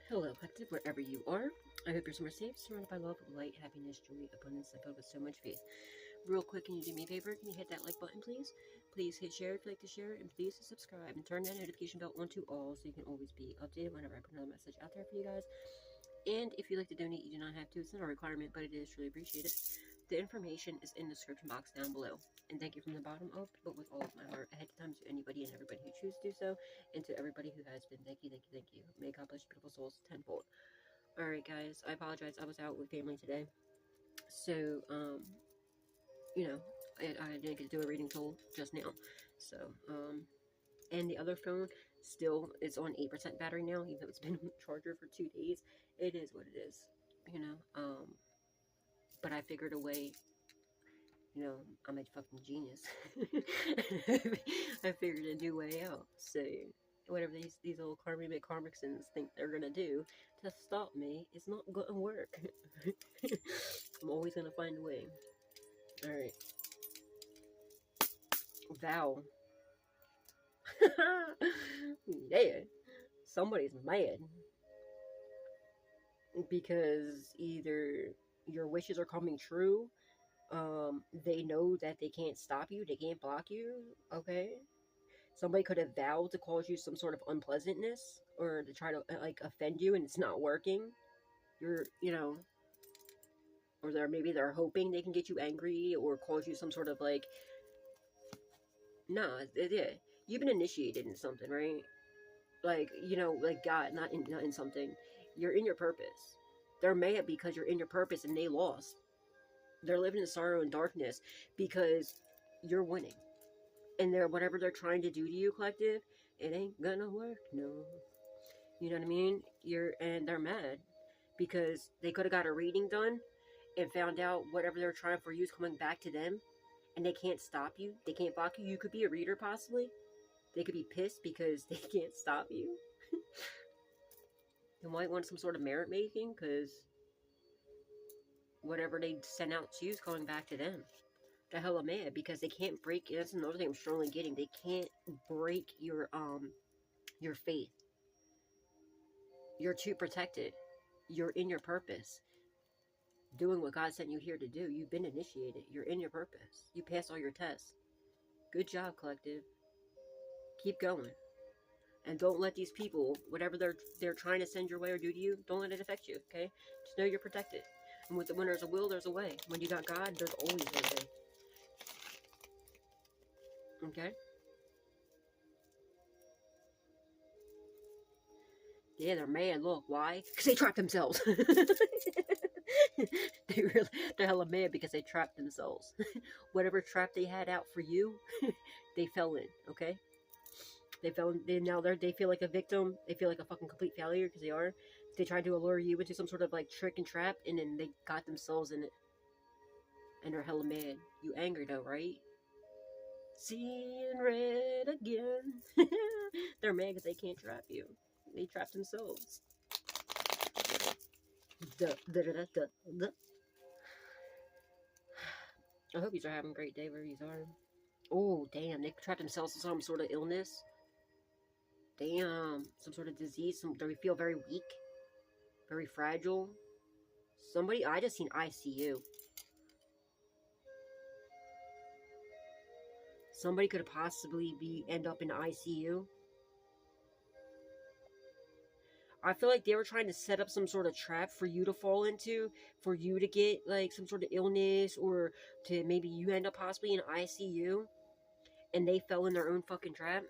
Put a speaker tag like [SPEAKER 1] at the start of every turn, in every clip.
[SPEAKER 1] Hello, collective, wherever you are. I hope you're somewhere safe, surrounded by love, light, happiness, joy, abundance, and filled with so much faith. Real quick, can you do me a favor? Can you hit that like button, please? Please hit share if you like to share, and please subscribe and turn that notification bell on to all so you can always be updated whenever I put another message out there for you guys. And if you'd like to donate, you do not have to. It's not a requirement, but it is truly appreciated. The information is in the description box down below. And thank you from the bottom of, but with all of my heart, ahead of time to anybody and everybody who chooses to do so, and to everybody who has been. Thank you, thank you, thank you. May God bless your beautiful souls tenfold. Alright, guys, I apologize. I was out with family today. So, I didn't get to do a reading till just now. So, and the other phone still is on 8% battery now, even though it's been on the charger for 2 days. It is what it is, but I figured a way, I'm a fucking genius. I figured a new way out. So, whatever these little Karmics think they're gonna do to stop me, it's not gonna work. I'm always gonna find a way. Alright. Vow. Yeah. Somebody's mad. Because either your wishes are coming true, they know that they can't stop you, they can't block you, okay? Somebody could have vowed to cause you some sort of unpleasantness, or to try to, offend you, and it's not working. Or maybe they're hoping they can get you angry, or cause you some sort of, nah, you've been initiated in something, right? Like God, not in something. You're in your purpose. They're mad because you're in your purpose and they lost. They're living in sorrow and darkness because you're winning. And whatever they're trying to do to you, collective, it ain't gonna work, no. You know what I mean? And they're mad because they could have got a reading done and found out whatever they're trying for you is coming back to them, and they can't stop you. They can't block you. You could be a reader, possibly. They could be pissed because they can't stop you. You might want some sort of merit making because whatever they sent out to you is coming back to them. The hell am I? Because they can't break. That's another thing I'm strongly getting. They can't break your faith. You're too protected. You're in your purpose, doing what God sent you here to do. You've been initiated. You're in your purpose. You passed all your tests. Good job, collective. Keep going, and don't let these people, whatever they're trying to send your way or do to you, don't let it affect you. Okay, just know you're protected. And when there's a will, there's a way. When you got God, there's always a way. Okay. Yeah, they're mad. Look, why? Because they trapped themselves. They're hella mad because they trapped themselves. Whatever trap they had out for you, they fell in. Okay, they fell in. They feel like a victim. They feel like a fucking complete failure because they are. They tried to allure you into some sort of trick and trap, and then they got themselves in it, and they're hella mad. You angry though, right? Seeing red again. They're mad because they can't trap you. They trapped themselves. I hope you are having a great day wherever you are. Oh, damn. They trapped themselves in some sort of illness. Damn. Some sort of disease. They feel very weak. Very fragile. I just seen ICU. Somebody could possibly end up in ICU. I feel like they were trying to set up some sort of trap for you to fall into, for you to get some sort of illness, or to maybe you end up possibly in ICU, and they fell in their own fucking trap.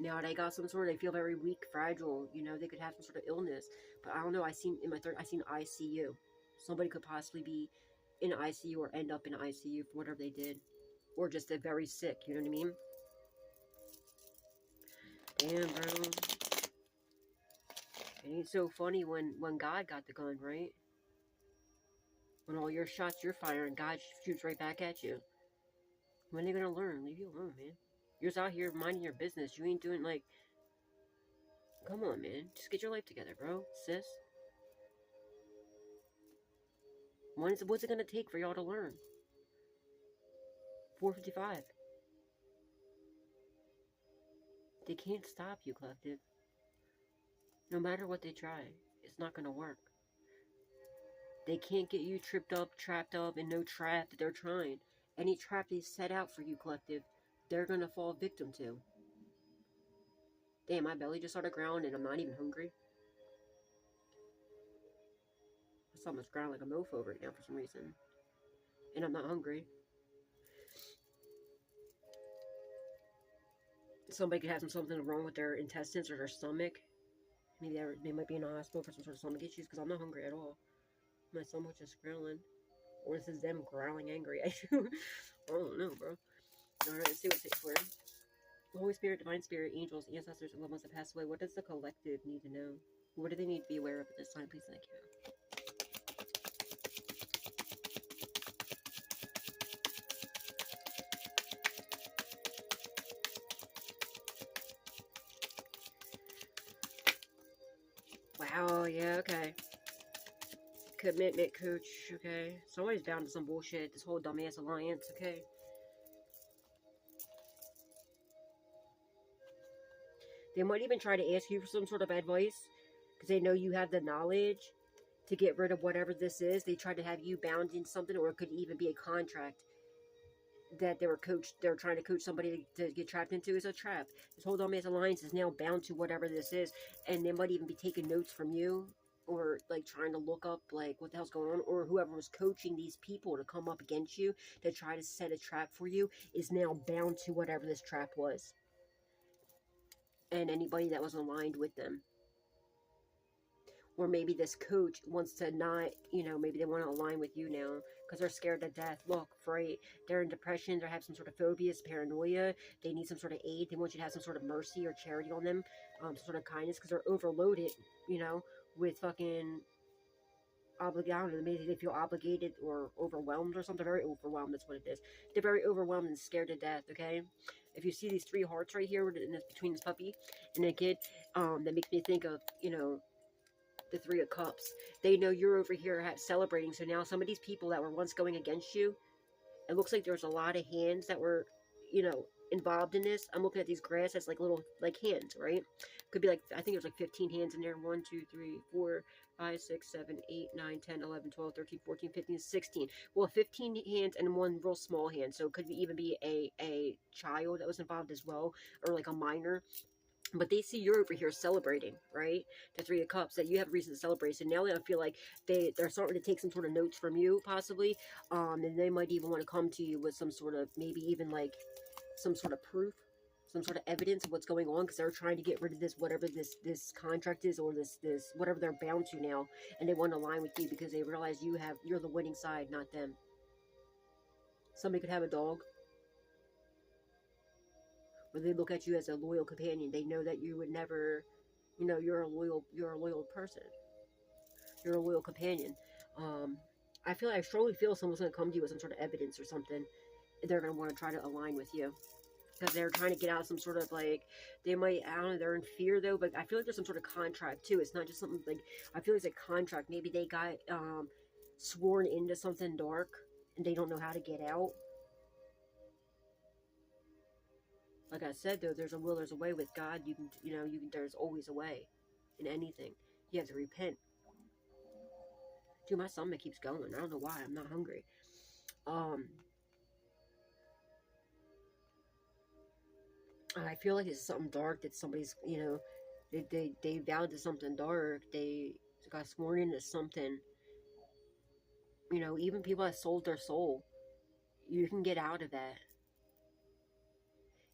[SPEAKER 1] Now they got some sort of, they feel very weak, fragile, they could have some sort of illness, but I don't know. I seen ICU. Somebody could possibly be in ICU or end up in ICU for whatever they did, or just they're very sick. You know what I mean? Damn, bro. It ain't so funny when God got the gun, right? When all your shots you're firing, God shoots right back at you. When are they gonna learn? Leave you alone, man. You're just out here minding your business. You ain't doing come on, man. Just get your life together, bro. Sis. What's it gonna take for y'all to learn? 4:55. They can't stop you, collective. No matter what they try, it's not going to work. They can't get you tripped up, trapped up in no trap that they're trying. Any trap they set out for you, collective, they're going to fall victim to. Damn, my belly just started growling and I'm not even hungry. My stomach's growling like a mofo right now for some reason. And I'm not hungry. Somebody could have something wrong with their intestines or their stomach. Maybe they might be in a hospital for some sort of stomach issues because I'm not hungry at all. My stomach's just growling. Or this is them growling angry at you. I don't know, bro. Alright, let's see what it takes for him. Holy Spirit, Divine Spirit, angels, ancestors, and loved ones that passed away. What does the collective need to know? What do they need to be aware of at this time? Please, thank you. Wow, yeah, okay. Commitment coach, okay. Somebody's bound to some bullshit. This whole dumbass alliance, okay. They might even try to ask you for some sort of advice because they know you have the knowledge to get rid of whatever this is. They try to have you bound in something, or it could even be a contract that they're trying to coach somebody to get trapped into. Is a trap. This whole dumbass alliance is now bound to whatever this is, and they might even be taking notes from you, or like trying to look up like what the hell's going on, or whoever was coaching these people to come up against you to try to set a trap for you is now bound to whatever this trap was, and anybody that was aligned with them. Or maybe this coach wants to not, maybe they want to align with you now because they're scared to death. Look, fright. They're in depression. They have some sort of phobias, paranoia. They need some sort of aid. They want you to have some sort of mercy or charity on them, some sort of kindness because they're overloaded, with fucking obligated. Maybe they feel obligated or overwhelmed or something. Very overwhelmed. That's what it is. They're very overwhelmed and scared to death. Okay. If you see these 3 hearts right here between this puppy and the kid, that makes me think of, the 3 of Cups. They know you're over here celebrating. So now some of these people that were once going against you, it looks like there's a lot of hands that were, involved in this. I'm looking at these grass as like little hands, right? Could be like, I think there's like 15 hands in there. 1, 2, 3, 4, 5, 6, 7, 8, 9, 10, 11, 12, 13, 14, 15, 16. Well, 15 hands and 1 real small hand. So it could even be a child that was involved as well, or like a minor. But they see you're over here celebrating, right? The 3 of Cups, that you have reason to celebrate. So now I feel like they're starting to take some sort of notes from you, possibly. And they might even want to come to you with some sort of, maybe even like some sort of proof, some sort of evidence of what's going on, because they're trying to get rid of this, whatever this contract is, or this whatever they're bound to now, and they want to align with you because they realize you're the winning side, not them. Somebody could have a dog. When they look at you as a loyal companion, they know that you would never, you're a loyal person. You're a loyal companion. I strongly feel someone's going to come to you with some sort of evidence or something. They're going to want to try to align with you. Because they're trying to get out some sort of they might, I don't know, they're in fear though, but I feel like there's some sort of contract too. It's not just something I feel like it's a contract. Maybe they got sworn into something dark and they don't know how to get out. Like I said, though, there's a will, there's a way with God. There's always a way in anything. You have to repent. Dude, my stomach keeps going. I don't know why. I'm not hungry. I feel like it's something dark that somebody's, they vowed to something dark. They got sworn into something. Even people that sold their soul. You can get out of that.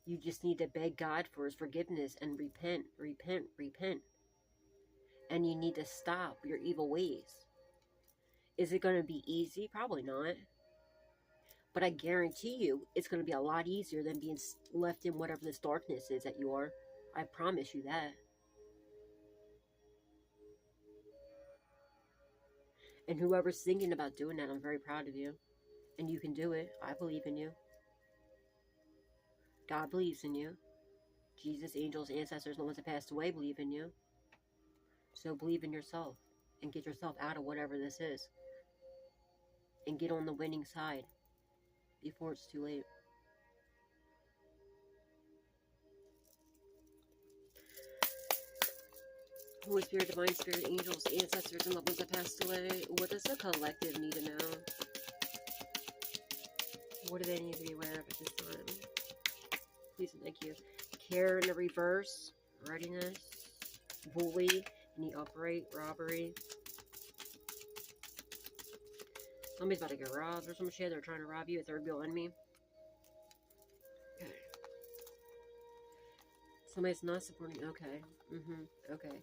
[SPEAKER 1] You just need to beg God for his forgiveness and repent, repent, repent. And you need to stop your evil ways. Is it going to be easy? Probably not. But I guarantee you, it's going to be a lot easier than being left in whatever this darkness is that you are. I promise you that. And whoever's thinking about doing that, I'm very proud of you. And you can do it. I believe in you. God believes in you. Jesus, angels, ancestors, the ones that passed away believe in you. So believe in yourself and get yourself out of whatever this is. And get on the winning side before it's too late. Holy Spirit, Divine Spirit, angels, ancestors, and loved ones that passed away. What does the collective need to know? What do they need to be aware of at this time? Please and thank you. Care in the reverse. Readiness. Bully in the upright. Robbery. Somebody's about to get robbed or some shit. They're trying to rob you. A third wheel enemy. Okay. Somebody's not supporting. Okay. Okay.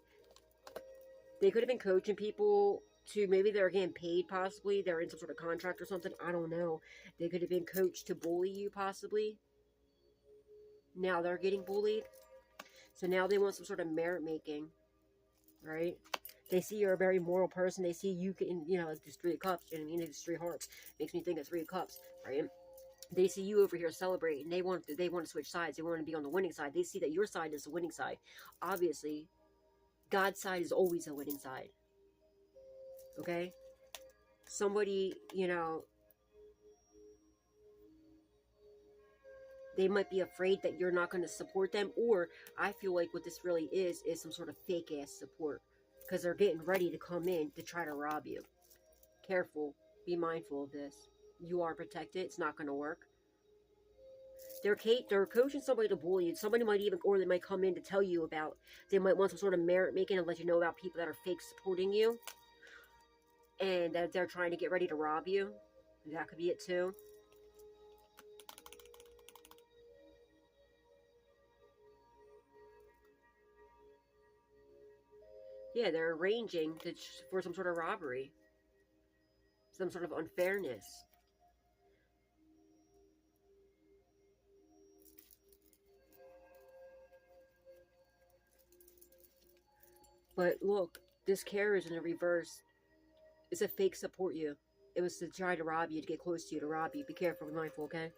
[SPEAKER 1] They could have been coaching people to, maybe they're getting paid possibly. They're in some sort of contract or something. I don't know. They could have been coached to bully you possibly. Now they're getting bullied. So now they want some sort of merit making. Right? They see you're a very moral person. They see you can, you know, like this 3 of Cups. You know what I mean? It's 3 hearts. Makes me think of 3 of Cups. Right? They see you over here celebrating. They want to switch sides. They want to be on the winning side. They see that your side is the winning side. Obviously, God's side is always a winning side. Okay? Somebody, you know, they might be afraid that you're not going to support them. Or I feel like what this really is some sort of fake ass support. Because they're getting ready to come in to try to rob you. Careful. Be mindful of this. You are protected. It's not going to work. They're coaching somebody to bully you. Somebody might even, or they might come in to tell you about, they might want some sort of merit making and let you know about people that are fake supporting you. And that they're trying to get ready to rob you. That could be it too. Yeah, they're arranging for some sort of robbery. Some sort of unfairness. But look, this care is in a reverse. It's a fake support you. It was to try to rob you, to get close to you, to rob you. Be careful, be mindful, okay?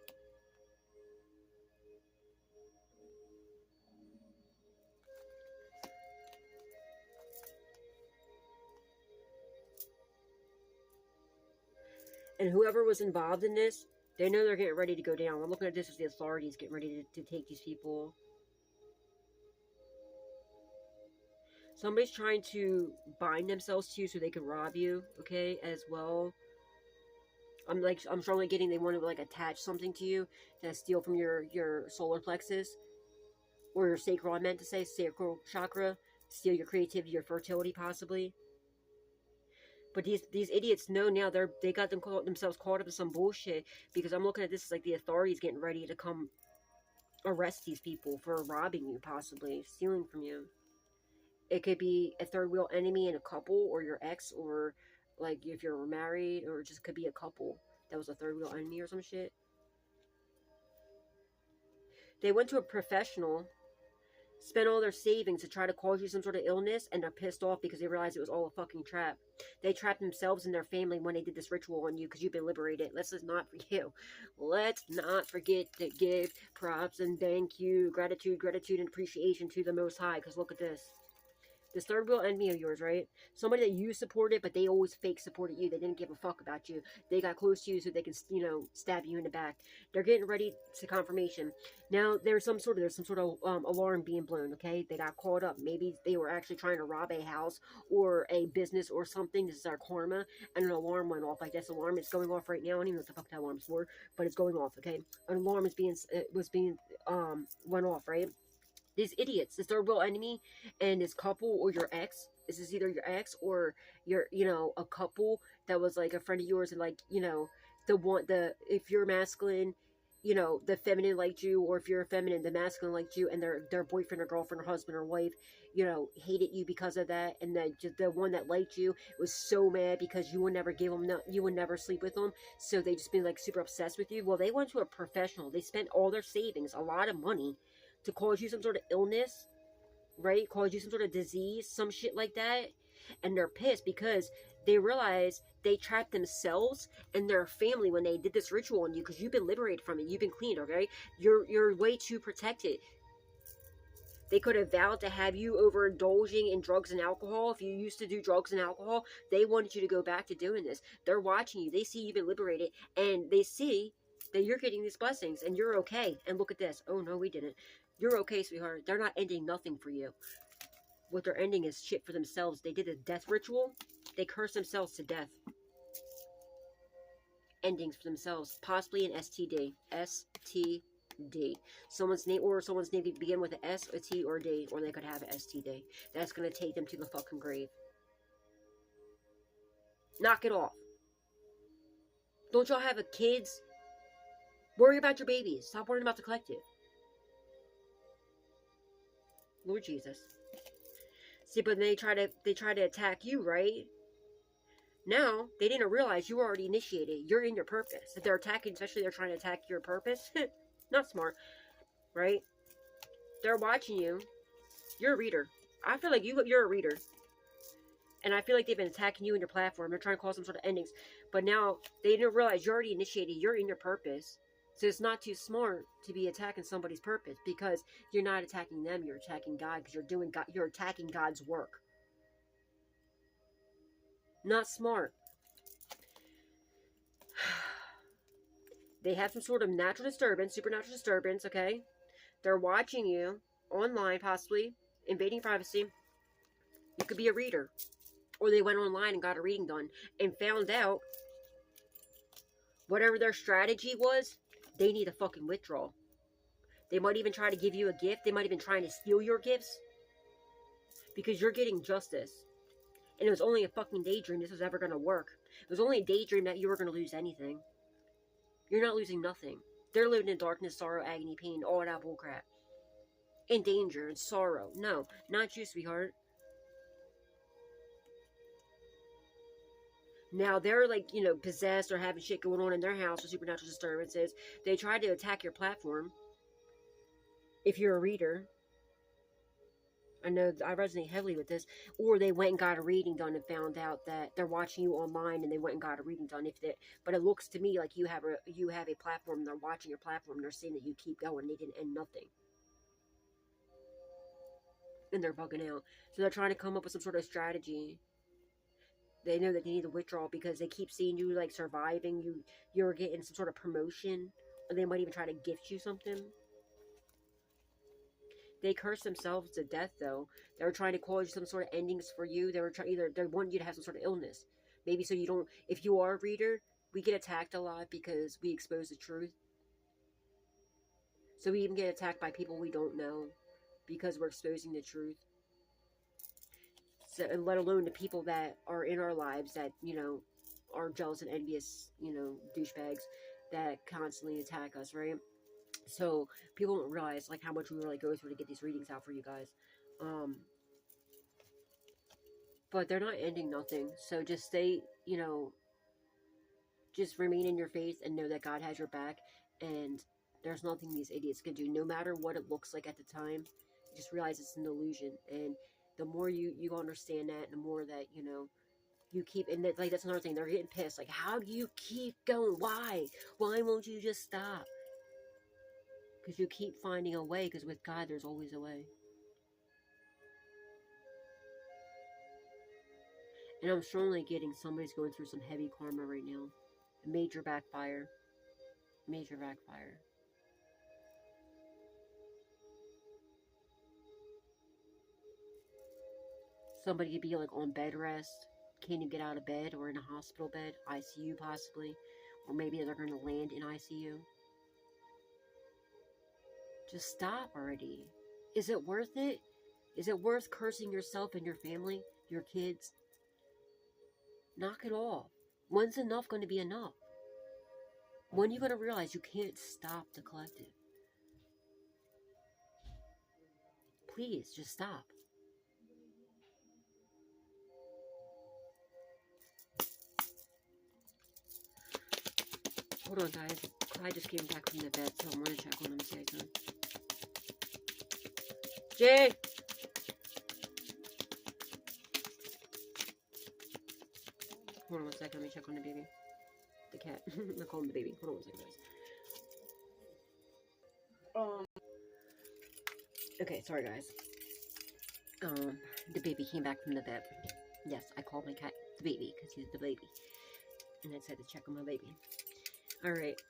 [SPEAKER 1] And whoever was involved in this, they know they're getting ready to go down. I'm looking at this as the authorities getting ready to take these people. Somebody's trying to bind themselves to you so they can rob you, okay, as well. I'm strongly getting they want to like attach something to you to steal from your solar plexus. Or your sacral, I meant to say, sacral chakra. Steal your creativity, your fertility, possibly. But these idiots know now they got themselves caught up in some bullshit. Because I'm looking at this as like the authorities getting ready to come arrest these people for robbing you, possibly. Stealing from you. It could be a third wheel enemy in a couple, or your ex, or like if you're married, or it just could be a couple that was a third wheel enemy or some shit. They went to a professional, spent all their savings to try to cause you some sort of illness, and they're pissed off because they realized it was all a fucking trap. They trapped themselves and their family when they did this ritual on you because you've been liberated. Let's not forget. Let's not forget to give props and thank you, gratitude, and appreciation to the Most High. Because look at this. This third wheel enemy of yours, right? Somebody that you supported, but they always fake supported you. They didn't give a fuck about you. They got close to you so they can, you know, stab you in the back. They're getting ready to confirmation. Now, there's some sort of alarm being blown, okay? They got caught up. Maybe they were actually trying to rob a house or a business or something. This is our karma. And an alarm went off. Like, this alarm is going off right now. I don't even know what the fuck that alarm's for, but it's going off, okay? An alarm is went off, right? These idiots, this third wheel enemy and this couple or your ex, this is either your ex or your, you know, a couple that was like a friend of yours and like, you know, if you're masculine, you know, the feminine liked you, or if you're a feminine, the masculine liked you, and their boyfriend or girlfriend or husband or wife, you know, hated you because of that, and the one that liked you was so mad because you would never you would never sleep with them, so they just been like super obsessed with you. Well, they went to a professional. They spent all their savings, a lot of money, to cause you some sort of illness, right? Cause you some sort of disease, some shit like that. And they're pissed because they realize they trapped themselves and their family when they did this ritual on you, because you've been liberated from it. You've been cleaned, okay? You're way too protected. They could have vowed to have you overindulging in drugs and alcohol. If you used to do drugs and alcohol, they wanted you to go back to doing this. They're watching you. They see you've been liberated, and they see that you're getting these blessings and you're okay. And look at this. Oh, no, we didn't. You're okay, sweetheart. They're not ending nothing for you. what their ending is shit for themselves. They did a death ritual. They cursed themselves to death. Endings for themselves. Possibly an STD. STD. Someone's name or someone's name could begin with an S, a T, or a D. Or they could have an STD. That's going to take them to the fucking grave. Knock it off. Don't y'all have kids? Worry about your babies. Stop worrying about the collective. Lord Jesus. See, but they try to attack you, right? Now, they didn't realize you already initiated. You're in your purpose. If they're attacking, especially they're trying to attack your purpose, not smart, right? They're watching you. You're a reader. I feel like you're a reader. And I feel like they've been attacking you and your platform. They're trying to cause some sort of endings. But now, they didn't realize you're already initiated. You're in your purpose. So it's not too smart to be attacking somebody's purpose. Because you're not attacking them. You're attacking God. Because you're attacking God's work. Not smart. They have some sort of natural disturbance. Supernatural disturbance, okay? They're watching you. Online, possibly. Invading privacy. You could be a reader. Or they went online and got a reading done and found out whatever their strategy was, they need a fucking withdrawal. They might even try to give you a gift. They might even try to steal your gifts. Because you're getting justice. And it was only a fucking daydream this was ever going to work. It was only a daydream that you were going to lose anything. You're not losing nothing. They're living in darkness, sorrow, agony, pain, all that bullcrap. In danger and sorrow. No, not you, sweetheart. Now, they're like, you know, possessed or having shit going on in their house with supernatural disturbances. They tried to attack your platform. If you're a reader. I know I resonate heavily with this. Or they went and got a reading done and found out that they're watching you online and they went and got a reading done. But it looks to me like you have a platform and they're watching your platform and they're seeing that you keep going. They didn't end nothing. And they're bugging out. So they're trying to come up with some sort of strategy. They know that they need a withdrawal because they keep seeing you like surviving. You're getting some sort of promotion. Or they might even try to gift you something. They curse themselves to death though. They were trying to cause some sort of endings for you. They want you to have some sort of illness. Maybe so you don't, if you are a reader, we get attacked a lot because we expose the truth. So we even get attacked by people we don't know because we're exposing the truth. So, and let alone the people that are in our lives that, you know, are jealous and envious, you know, douchebags that constantly attack us, right? So people don't realize like how much we really go through to get these readings out for you guys. But they're not ending nothing. So just stay, you know, just remain in your faith and know that God has your back. And there's nothing these idiots can do. No matter what it looks like at the time, just realize it's an illusion. And the more you understand that, the more that, you know, you keep, and that, like, that's another thing, they're getting pissed. Like, how do you keep going? Why? Why won't you just stop? Because you keep finding a way, because with God, there's always a way. And I'm strongly getting somebody's going through some heavy karma right now. A major backfire. Major backfire. Somebody could be like on bed rest, can't even get out of bed, or in a hospital bed, ICU possibly, or maybe they're going to land in ICU. Just stop already. Is it worth it? Is it worth cursing yourself and your family, your kids? Knock it off. When's enough going to be enough? When are you going to realize you can't stop the collective? Please, just stop. Hold on, guys. I just came back from the bed, so I'm going to check on him and see how he's doing. Jay! Hold on one second. Let me check on the baby. The cat. I call him the baby. Hold on one second, guys. Okay, sorry, guys. The baby came back from the vet. Yes, I called my cat the baby because he's the baby. And I said to check on my baby. Alright.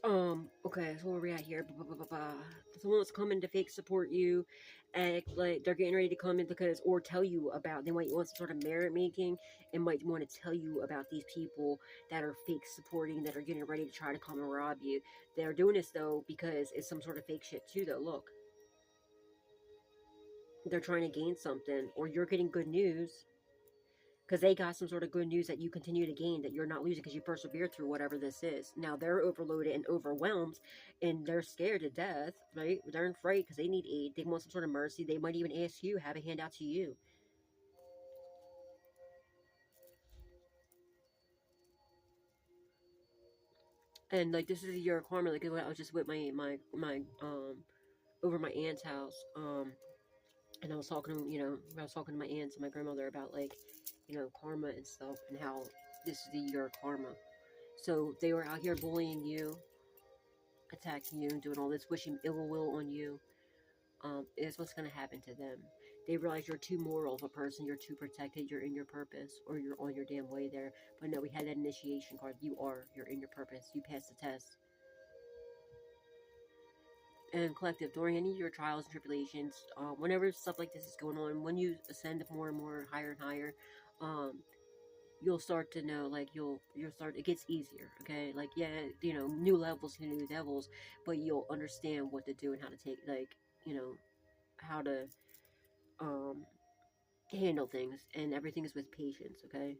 [SPEAKER 1] Okay, so where we at here? Someone that's coming to fake support you, act like they're getting ready to come in because, or tell you about, they might want some sort of merit making, and might want to tell you about these people that are fake supporting, that are getting ready to try to come and rob you. They're doing this, though, because it's some sort of fake shit, too, though. Look. They're trying to gain something, or you're getting good news because they got some sort of good news that you continue to gain, that you're not losing because you persevere through whatever this is. Now they're overloaded and overwhelmed, and they're scared to death, right? They're afraid because they need aid. They want some sort of mercy. They might even ask you, have a handout to you. And like, this is your karma. Like, I was just with my over my aunt's house, and I was talking, I was talking to my aunts and my grandmother about, like, karma and stuff, and how this is the year of karma. So they were out here bullying you, attacking you, doing all this, wishing ill will on you. Is what's going to happen to them. They realize you're too moral of a person, you're too protected, you're in your purpose, or you're on your damn way there. But no, we had that initiation card. You're in your purpose. You passed the test. And collective, during any of your trials and tribulations, whenever stuff like this is going on, when you ascend more and more, higher and higher, you'll start to know, like, you'll start, it gets easier, okay? Like, yeah, new levels to new devils, but you'll understand what to do and how to take, like, how to handle things, and everything is with patience, okay?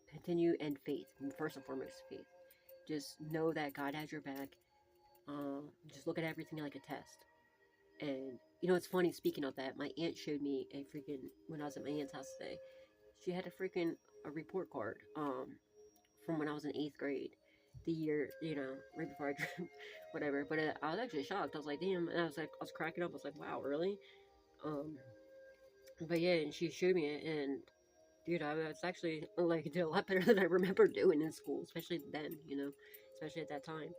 [SPEAKER 1] Continue, and faith, and first and foremost, faith. Just know that God has your back. Just look at everything like a test. And it's funny, speaking of that, my aunt showed me a freaking, when I was at my aunt's house today, she had a report card from when I was in 8th grade, the year, right before I drew whatever. But I was actually shocked. I was like, damn. And I was cracking up. I was like, wow, really? But yeah, and she showed me it, and dude, I was actually, like, did a lot better than I remember doing in school, especially then, especially at that time,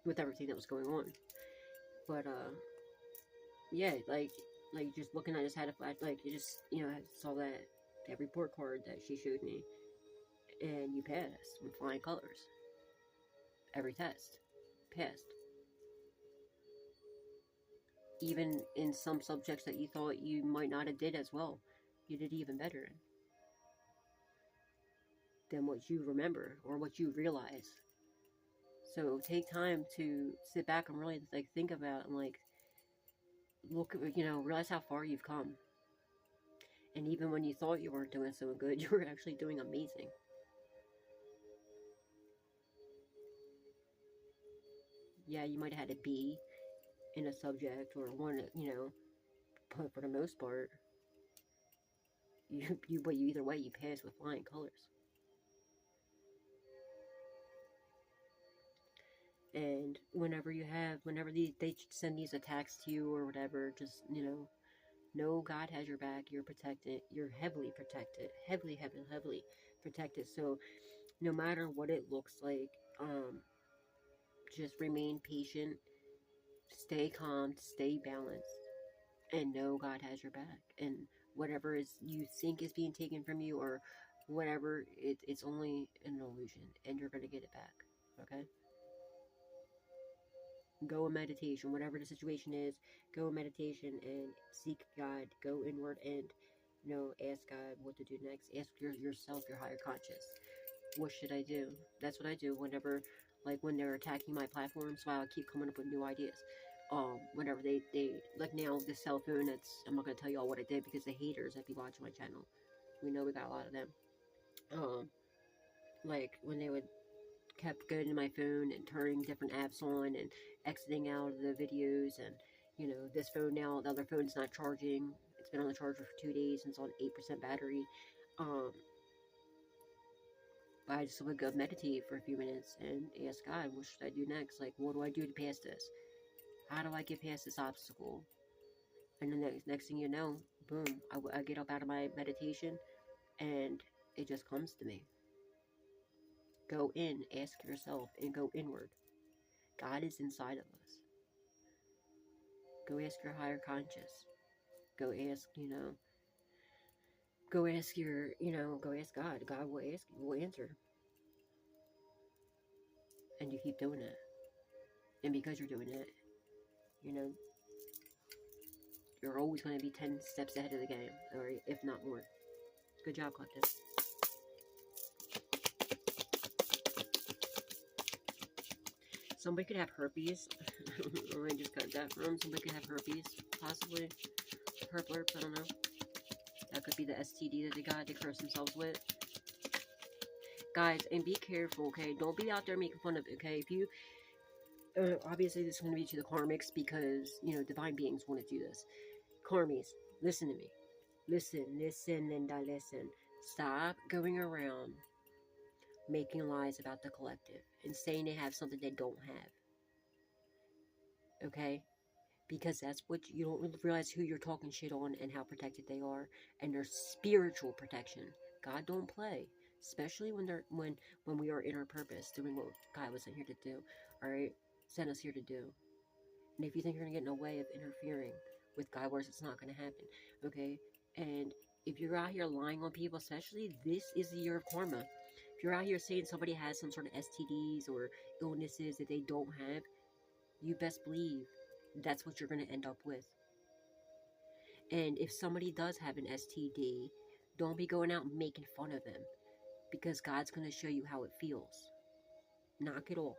[SPEAKER 1] with everything that was going on. But yeah, like just looking, I just had a flash, like, you just, I saw that report card that she showed me, and you passed with flying colors. Every test, passed. Even in some subjects that you thought you might not have did as well, you did even better than what you remember or what you realize. So take time to sit back and really, like, think about, and, like, look at, realize how far you've come. And even when you thought you weren't doing so good, you were actually doing amazing. Yeah, you might have had a B in a subject, or one, but for the most part, but either way, you passed with flying colors. And whenever they send these attacks to you or whatever, just, know God has your back. You're protected. You're heavily protected. Heavily, heavily, heavily protected. So no matter what it looks like, just remain patient, stay calm, stay balanced, and know God has your back. And whatever is you think is being taken from you, or whatever, it's only an illusion, and you're going to get it back, okay? Go in meditation, whatever the situation is, go in meditation and seek God, go inward, and, ask God what to do next. Ask yourself, your higher conscious, what should I do? That's what I do whenever, like, when they're attacking my platform, so I keep coming up with new ideas. Whenever they like, now, this cell phone, I'm not going to tell you all what I did, because the haters that be watching my channel, we know we got a lot of them. Like, when they would kept going to my phone and turning different apps on and exiting out of the videos, and this phone now, the other phone's not charging. It's been on the charger for 2 days and it's on 8% battery. I just would go meditate for a few minutes and ask God, what should I do next? Like, what do I do to pass this? How do I get past this obstacle? And the next thing you know, boom, I get up out of my meditation, and it just comes to me. Go in, ask yourself, and go inward. God is inside of us. Go ask your higher conscious. Go ask, go ask your, go ask God. God will ask you, will answer. And you keep doing it. And because you're doing it, you know, you're always going to be 10 steps ahead of the game, or if not more. Good job, collective. Somebody could have herpes. Or I just got that from. Somebody could have herpes, possibly. Herplerps, I don't know. That could be the STD that they curse themselves with. Guys, and be careful, okay? Don't be out there making fun of it, okay? If you... obviously, this is going to be to the Karmics because, you know, divine beings want to do this. Karmies, listen to me. Listen, Linda, listen. Stop going around making lies about the collective and saying they have something they don't have. Okay? Because that's what you don't realize who you're talking shit on and how protected they are, and their spiritual protection. God don't play, especially when we are in our purpose, doing what God was sent here to do. All right, sent us here to do. And if you think you're gonna get in the way of interfering with God words, it's not gonna happen. Okay, and if you're out here lying on people, especially this is the year of karma. If you're out here saying somebody has some sort of STDs or illnesses that they don't have, you best believe that's what you're going to end up with. And if somebody does have an STD, don't be going out and making fun of them, because God's going to show you how it feels. Knock it off.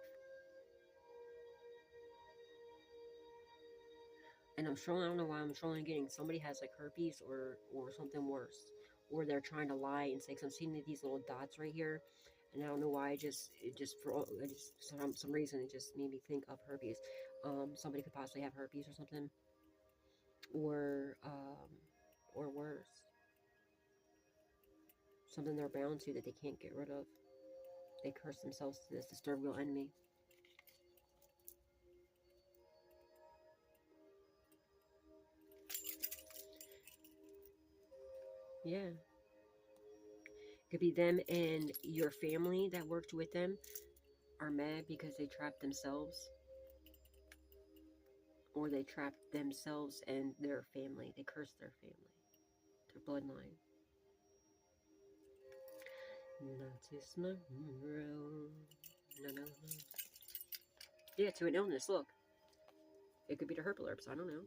[SPEAKER 1] And I'm strolling, I don't know why I'm strolling getting somebody has like herpes or something worse. Or they're trying to lie and say, 'cause I'm seeing these little dots right here. And I don't know why, some reason, it just made me think of herpes. Somebody could possibly have herpes or something. Or worse. Something they're bound to that they can't get rid of. They curse themselves to this. It's their real enemy. Yeah. It could be them and your family that worked with them are mad because they trapped themselves. Or they trapped themselves and their family. They cursed their family. Their bloodline. That is my hero. No. Yeah, to an illness. Look. It could be the herplerps. I don't know.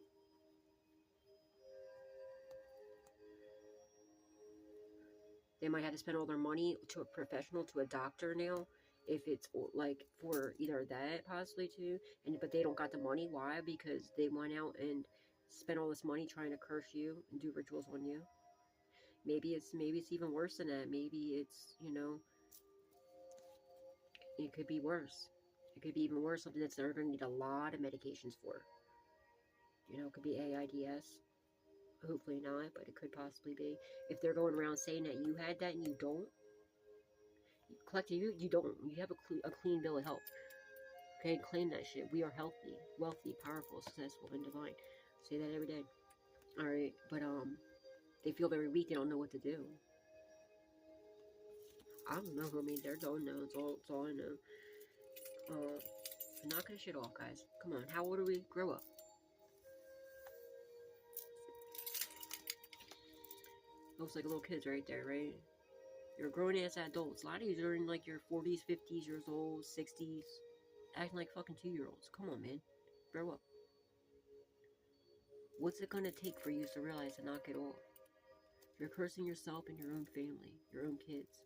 [SPEAKER 1] They might have to spend all their money to a professional, to a doctor now. If it's like for either that possibly too, but they don't got the money. Why? Because they went out and spent all this money trying to curse you and do rituals on you. Maybe it's even worse than that. Maybe it's, you know, it could be worse. It could be even worse. Something that's they're going to need a lot of medications for. You know, it could be AIDS. Hopefully not, but it could possibly be. If they're going around saying that you had that and you don't, collective, you don't. You have a clean bill of health. Okay, claim that shit. We are healthy, wealthy, powerful, successful, and divine. Say that every day. Alright, but they feel very weak. They don't know what to do. I don't know, homie. They don't know. It's all I know. Knock this shit off, guys. Come on. How old are we? Grow up. Looks like little kids right there, right? You're grown-ass adults. A lot of you are in like your 40s, 50s years old, 60s. Acting like fucking 2-year-olds. Come on, man. Grow up. What's it gonna take for you to realize to knock it off? You're cursing yourself and your own family, your own kids.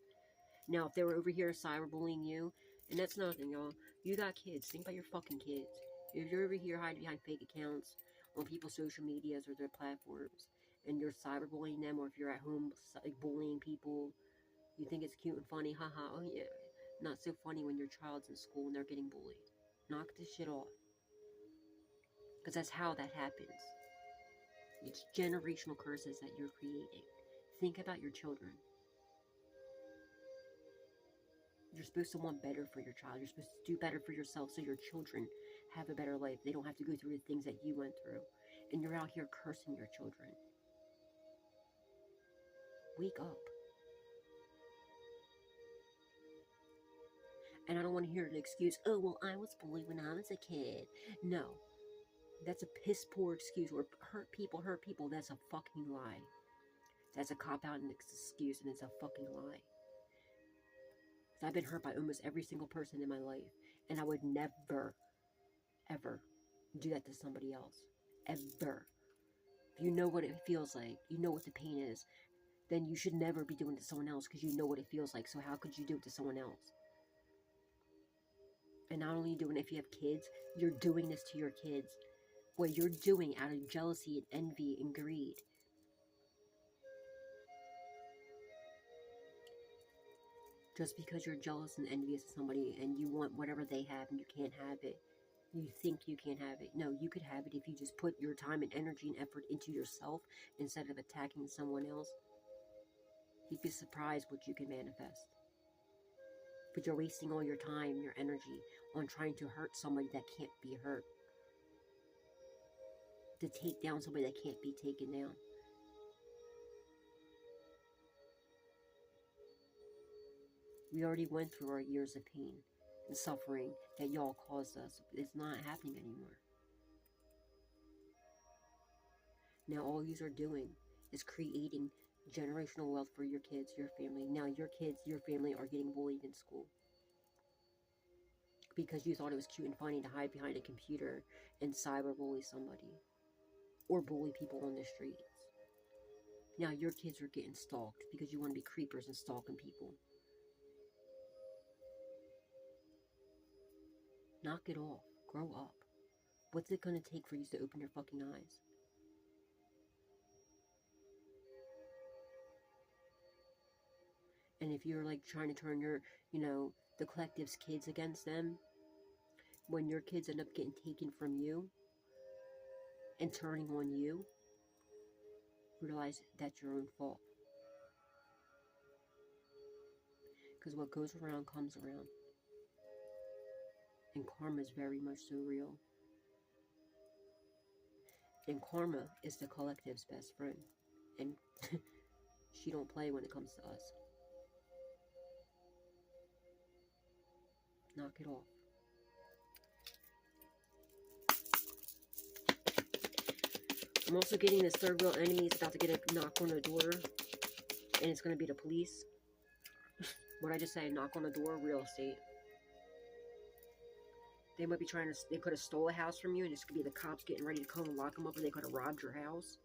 [SPEAKER 1] Now, if they were over here cyberbullying you, and that's nothing, y'all. You got kids. Think about your fucking kids. If you're over here hiding behind fake accounts on people's social medias or their platforms, and you're cyberbullying them, or if you're at home like bullying people, you think it's cute and funny, haha, oh yeah. Not so funny when your child's in school and they're getting bullied. Knock this shit off. Because that's how that happens. It's generational curses that you're creating. Think about your children. You're supposed to want better for your child. You're supposed to do better for yourself so your children have a better life. They don't have to go through the things that you went through. And you're out here cursing your children. Wake up. And I don't want to hear an excuse, oh, well, I was bullied when I was a kid. No. That's a piss poor excuse. Or hurt people. That's a fucking lie. That's a cop-out and excuse, and it's a fucking lie. I've been hurt by almost every single person in my life. And I would never, ever do that to somebody else. Ever. If you know what it feels like, you know what the pain is, then you should never be doing it to someone else because you know what it feels like. So how could you do it to someone else? And not only doing it if you have kids, you're doing this to your kids. What you're doing out of jealousy and envy and greed. Just because you're jealous and envious of somebody and you want whatever they have and you can't have it. You think you can't have it. No, you could have it if you just put your time and energy and effort into yourself instead of attacking someone else. You'd be surprised what you can manifest. But you're wasting all your time, your energy on trying to hurt somebody that can't be hurt. To take down somebody that can't be taken down. We already went through our years of pain and suffering that y'all caused us. It's not happening anymore. Now all you are doing is creating generational wealth for your kids, your family. Now your kids, your family are getting bullied in school. Because you thought it was cute and funny to hide behind a computer and cyberbully somebody. Or bully people on the streets. Now your kids are getting stalked because you want to be creepers and stalking people. Knock it off. Grow up. What's it going to take for you to open your fucking eyes? And if you're like trying to turn your, the collective's kids against them, when your kids end up getting taken from you and turning on you, realize that's your own fault. Because what goes around comes around. And karma is very much so real. And karma is the collective's best friend. And she don't play when it comes to us. Knock it off. I'm also getting this third world enemy. It's about to get a knock on the door. And it's going to be the police. What I just say, knock on the door, real estate. They might be trying to, they could have stole a house from you and this could be the cops getting ready to come and lock them up, or they could have robbed your house.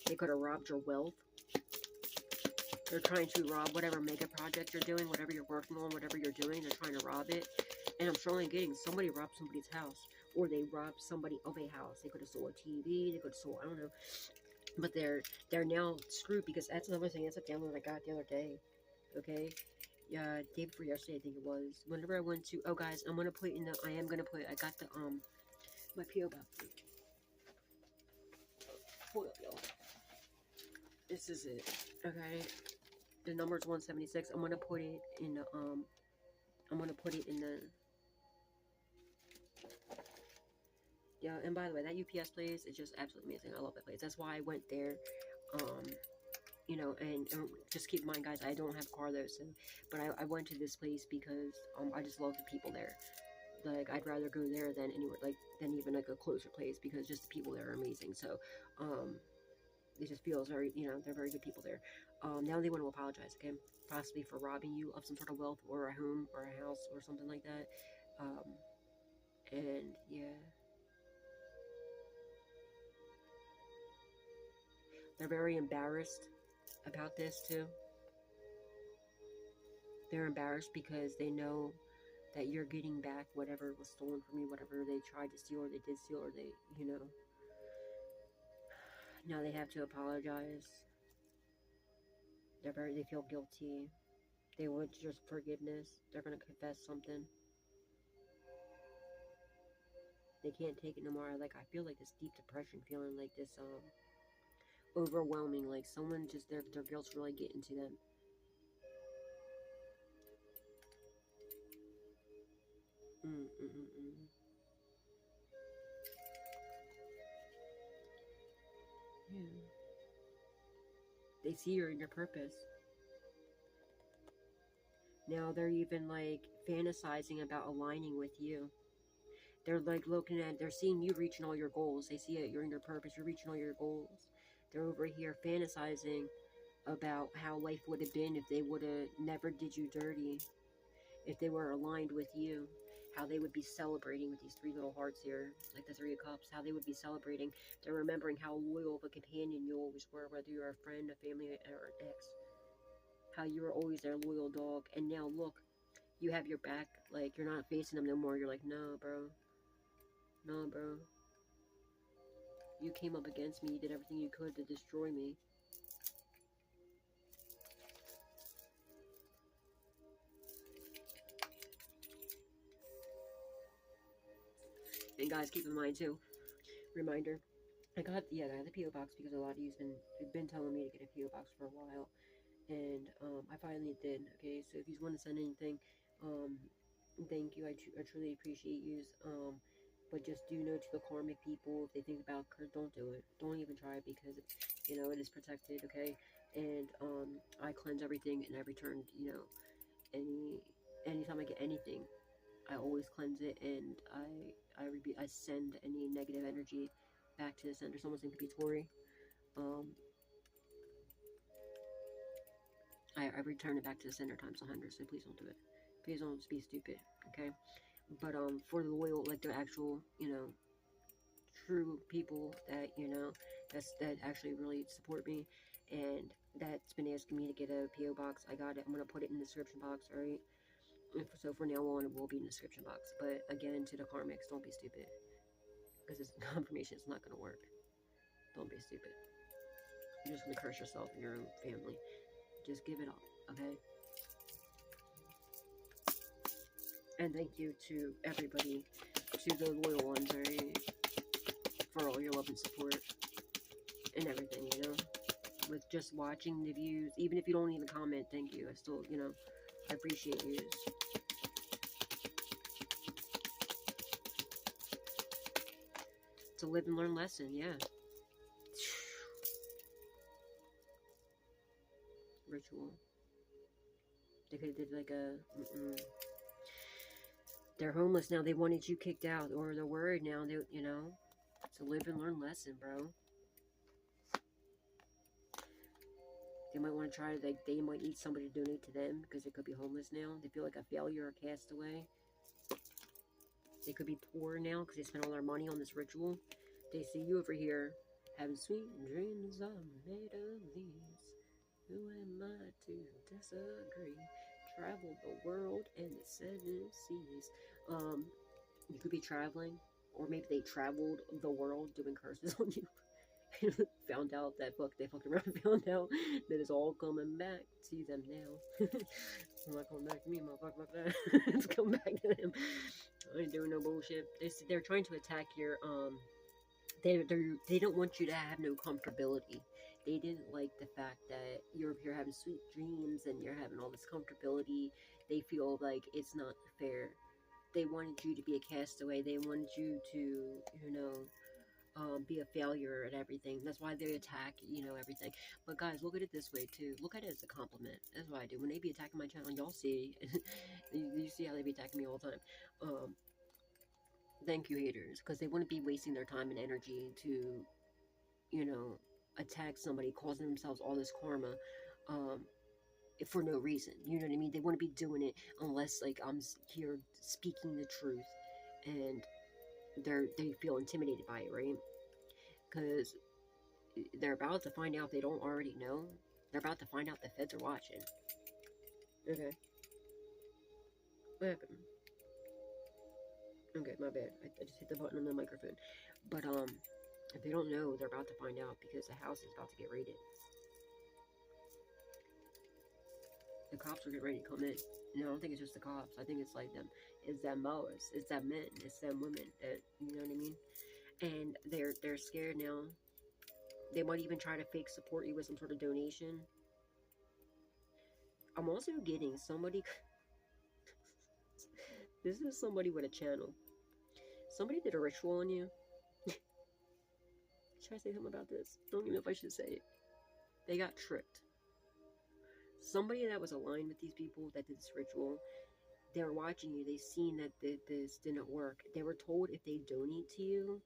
[SPEAKER 1] They could have robbed your wealth. They're trying to rob whatever mega project you're doing, whatever you're working on, whatever you're doing, they're trying to rob it. And I'm strongly getting somebody robbed somebody's house. Or they robbed somebody of a house. They could have stole a TV, they could have stole, I don't know. But they're now screwed because that's another thing, that's a download I got the other day. Okay? Yeah, day before yesterday, I think it was. Whenever I went to, oh guys, I'm gonna put in the, I got the, my P.O. box. Hold up, y'all. This is it. Okay? The number is 176. I'm gonna put it in the, yeah, and by the way, that UPS place is just absolutely amazing. I love that place. That's why I went there. And just keep in mind, guys, I don't have a car though, so, but I went to this place because, I just love the people there. Like, I'd rather go there than anywhere, like, than even, like, a closer place, because just the people there are amazing. So, it just feels very, they're very good people there. Now they want to apologize, okay, possibly for robbing you of some sort of wealth, or a home, or a house, or something like that. And, yeah. They're very embarrassed about this too. They're embarrassed because they know that you're getting back whatever was stolen from you, whatever they tried to steal, or they did steal, or they, now they have to apologize. They feel guilty. They want just forgiveness. They're going to confess something. They can't take it no more. Like, I feel like this deep depression, feeling like this, overwhelming, like someone just, their guilt's really getting to them. Yeah. They see you're in your purpose. Now they're even like fantasizing about aligning with you. They're like looking at, they're seeing you reaching all your goals. They see it, you're in your purpose, you're reaching all your goals. They're over here fantasizing about how life would have been if they would have never did you dirty. if they were aligned with you, how they would be celebrating with these 3 little hearts here, like the 3 of Cups, how they would be celebrating. They're remembering how loyal of a companion you always were, whether you're a friend, a family, or an ex. How you were always their loyal dog, and now look, you have your back, like, you're not facing them no more. You're like, no, bro. No, bro. You came up against me. You did everything you could to destroy me. And guys, keep in mind too, reminder, I got the PO box because a lot of you've been telling me to get a PO box for a while, and I finally did. Okay, so if you want to send anything, um, thank you. I truly appreciate you. But just do know, to the karmic people, if they think about Kurt, don't do it. Don't even try it, because it is protected. Okay, and I cleanse everything, and I return, anytime I get anything, I always cleanse it, and I send any negative energy back to the sender. Someone's name could be Tori. Um, I return it back to the sender times 100. So please don't do it. Please don't be stupid. Okay. But for the loyal, like the actual, true people that that actually really support me, and that's been asking me to get a PO box. I got it. I'm gonna put it in the description box. All right. So for now on, it will be in the description box. But again, to the karmics, don't be stupid, because it's confirmation. It's not gonna work. Don't be stupid. You're just gonna curse yourself and your own family. Just give it up, okay? And thank you to everybody, to the loyal ones, right? For all your love and support and everything, with just watching the views. Even if you don't even comment, thank you. I still, I appreciate you. It's a live and learn lesson, yeah. Ritual. They could have did like a... They're homeless now. They wanted you kicked out, or they're worried now. It's a live and learn lesson, bro. They might want to try, like, they might need somebody to donate to them, because they could be homeless now. They feel like a failure or castaway. They could be poor now because they spent all their money on this ritual. They see you over here having sweet dreams are made of these. Who am I to disagree? Travel the world and the 7 seas. You could be traveling, or maybe they traveled the world doing curses on you. Found out that they fucked around and found out that it's all coming back to them now. It's not coming back to me, motherfucker. Fuck that. It's coming back to them. I ain't doing no bullshit. They're trying to attack your they don't want you to have no comfortability. They didn't like the fact that you're having sweet dreams and you're having all this comfortability. They feel like it's not fair. They wanted you to be a castaway. They wanted you to, be a failure at everything. That's why they attack, everything. But guys, look at it this way too. Look at it as a compliment. That's what I do. When they be attacking my channel, y'all see, you see how they be attacking me all the time. Thank you, haters, because they wouldn't be wasting their time and energy to, attack somebody, causing themselves all this karma, for no reason. You know what I mean? They wouldn't be doing it unless, like, I'm here speaking the truth, and they feel intimidated by it, right? Because they're about to find out, if they don't already know. They're about to find out the feds are watching. Okay. What happened? Okay, my bad. I just hit the button on the microphone. But, if they don't know, they're about to find out, because the house is about to get raided. The cops are getting ready to come in. I don't think it's just the cops. I think it's like them. It's them mowers. It's them men. It's them women. That, you know what I mean? And they're scared now. They might even try to fake support you with some sort of donation. I'm also getting somebody... This is somebody with a channel. Somebody did a ritual on you. Should I say something about this? I don't even know if I should say it. They got tricked. Somebody that was aligned with these people that did this ritual, they were watching you. They seen that this didn't work. They were told if they donate to you,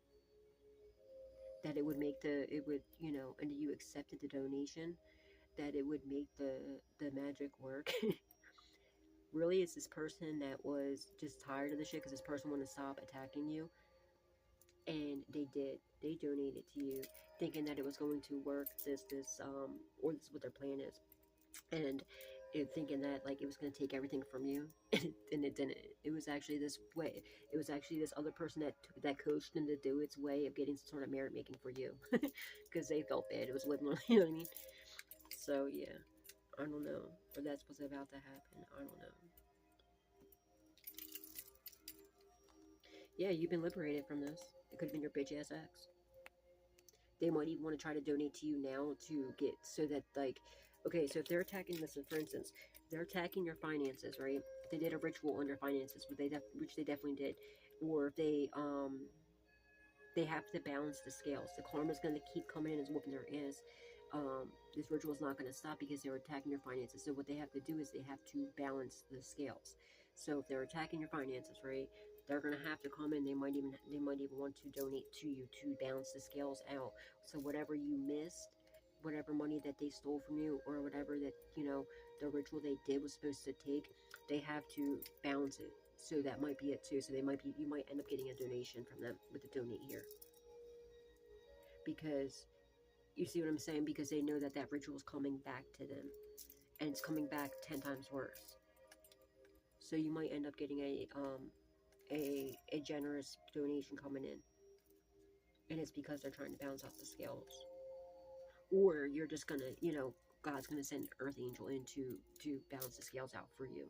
[SPEAKER 1] that it would make and you accepted the donation, that it would make the magic work. really it's this person that was just tired of the shit because this person wanted to stop attacking you, and they did. They donated to you, thinking that it was going to work. Or this is what their plan is, and thinking that like it was going to take everything from you, and it didn't. It was actually this way. It was actually this other person that coached them to do its way of getting some sort of merit making for you, because they felt bad. It was literally, you know what I mean. So yeah, I don't know, but that's what's about to happen. I don't know. Yeah, you've been liberated from this. It could have been your bitch ass ex. They might even want to try to donate to you now to get so that like, okay, so if they're attacking this, for instance, they're attacking your finances, right? If they did a ritual on your finances, which they definitely did, or if they have to balance the scales. The karma's going to keep coming in and whooping their ass. This ritual is not going to stop because they're attacking your finances. So what they have to do is they have to balance the scales. So if they're attacking your finances, right, they're going to have to come in. They might even want to donate to you to balance the scales out. So whatever you missed, whatever money that they stole from you, or whatever that the ritual they did was supposed to take, they have to balance it. So that might be it too. So you might end up getting a donation from them with the donate here, because you see what I'm saying? Because they know that that ritual is coming back to them, and it's coming back 10 times worse. So you might end up getting a generous donation coming in, and it's because they're trying to balance out the scales. Or you're just gonna, God's gonna send an earth angel in to balance the scales out for you.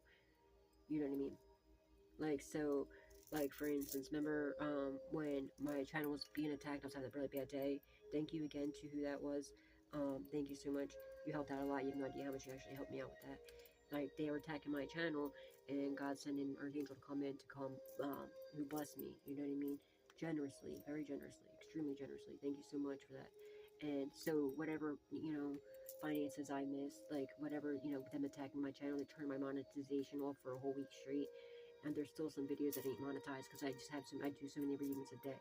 [SPEAKER 1] You know what I mean? Like, so, like, for instance, remember when my channel was being attacked? I was having a really bad day. Thank you again to who that was. Thank you so much. You helped out a lot. You have no idea how much you actually helped me out with that. Like, they were attacking my channel, and God sent an earth angel to come in who blessed me. You know what I mean? Generously, very generously, extremely generously. Thank you so much for that. And so, whatever, finances I missed, like, whatever, with them attacking my channel, they turned my monetization off for a whole week straight, and there's still some videos that ain't monetized because I do so many readings a day.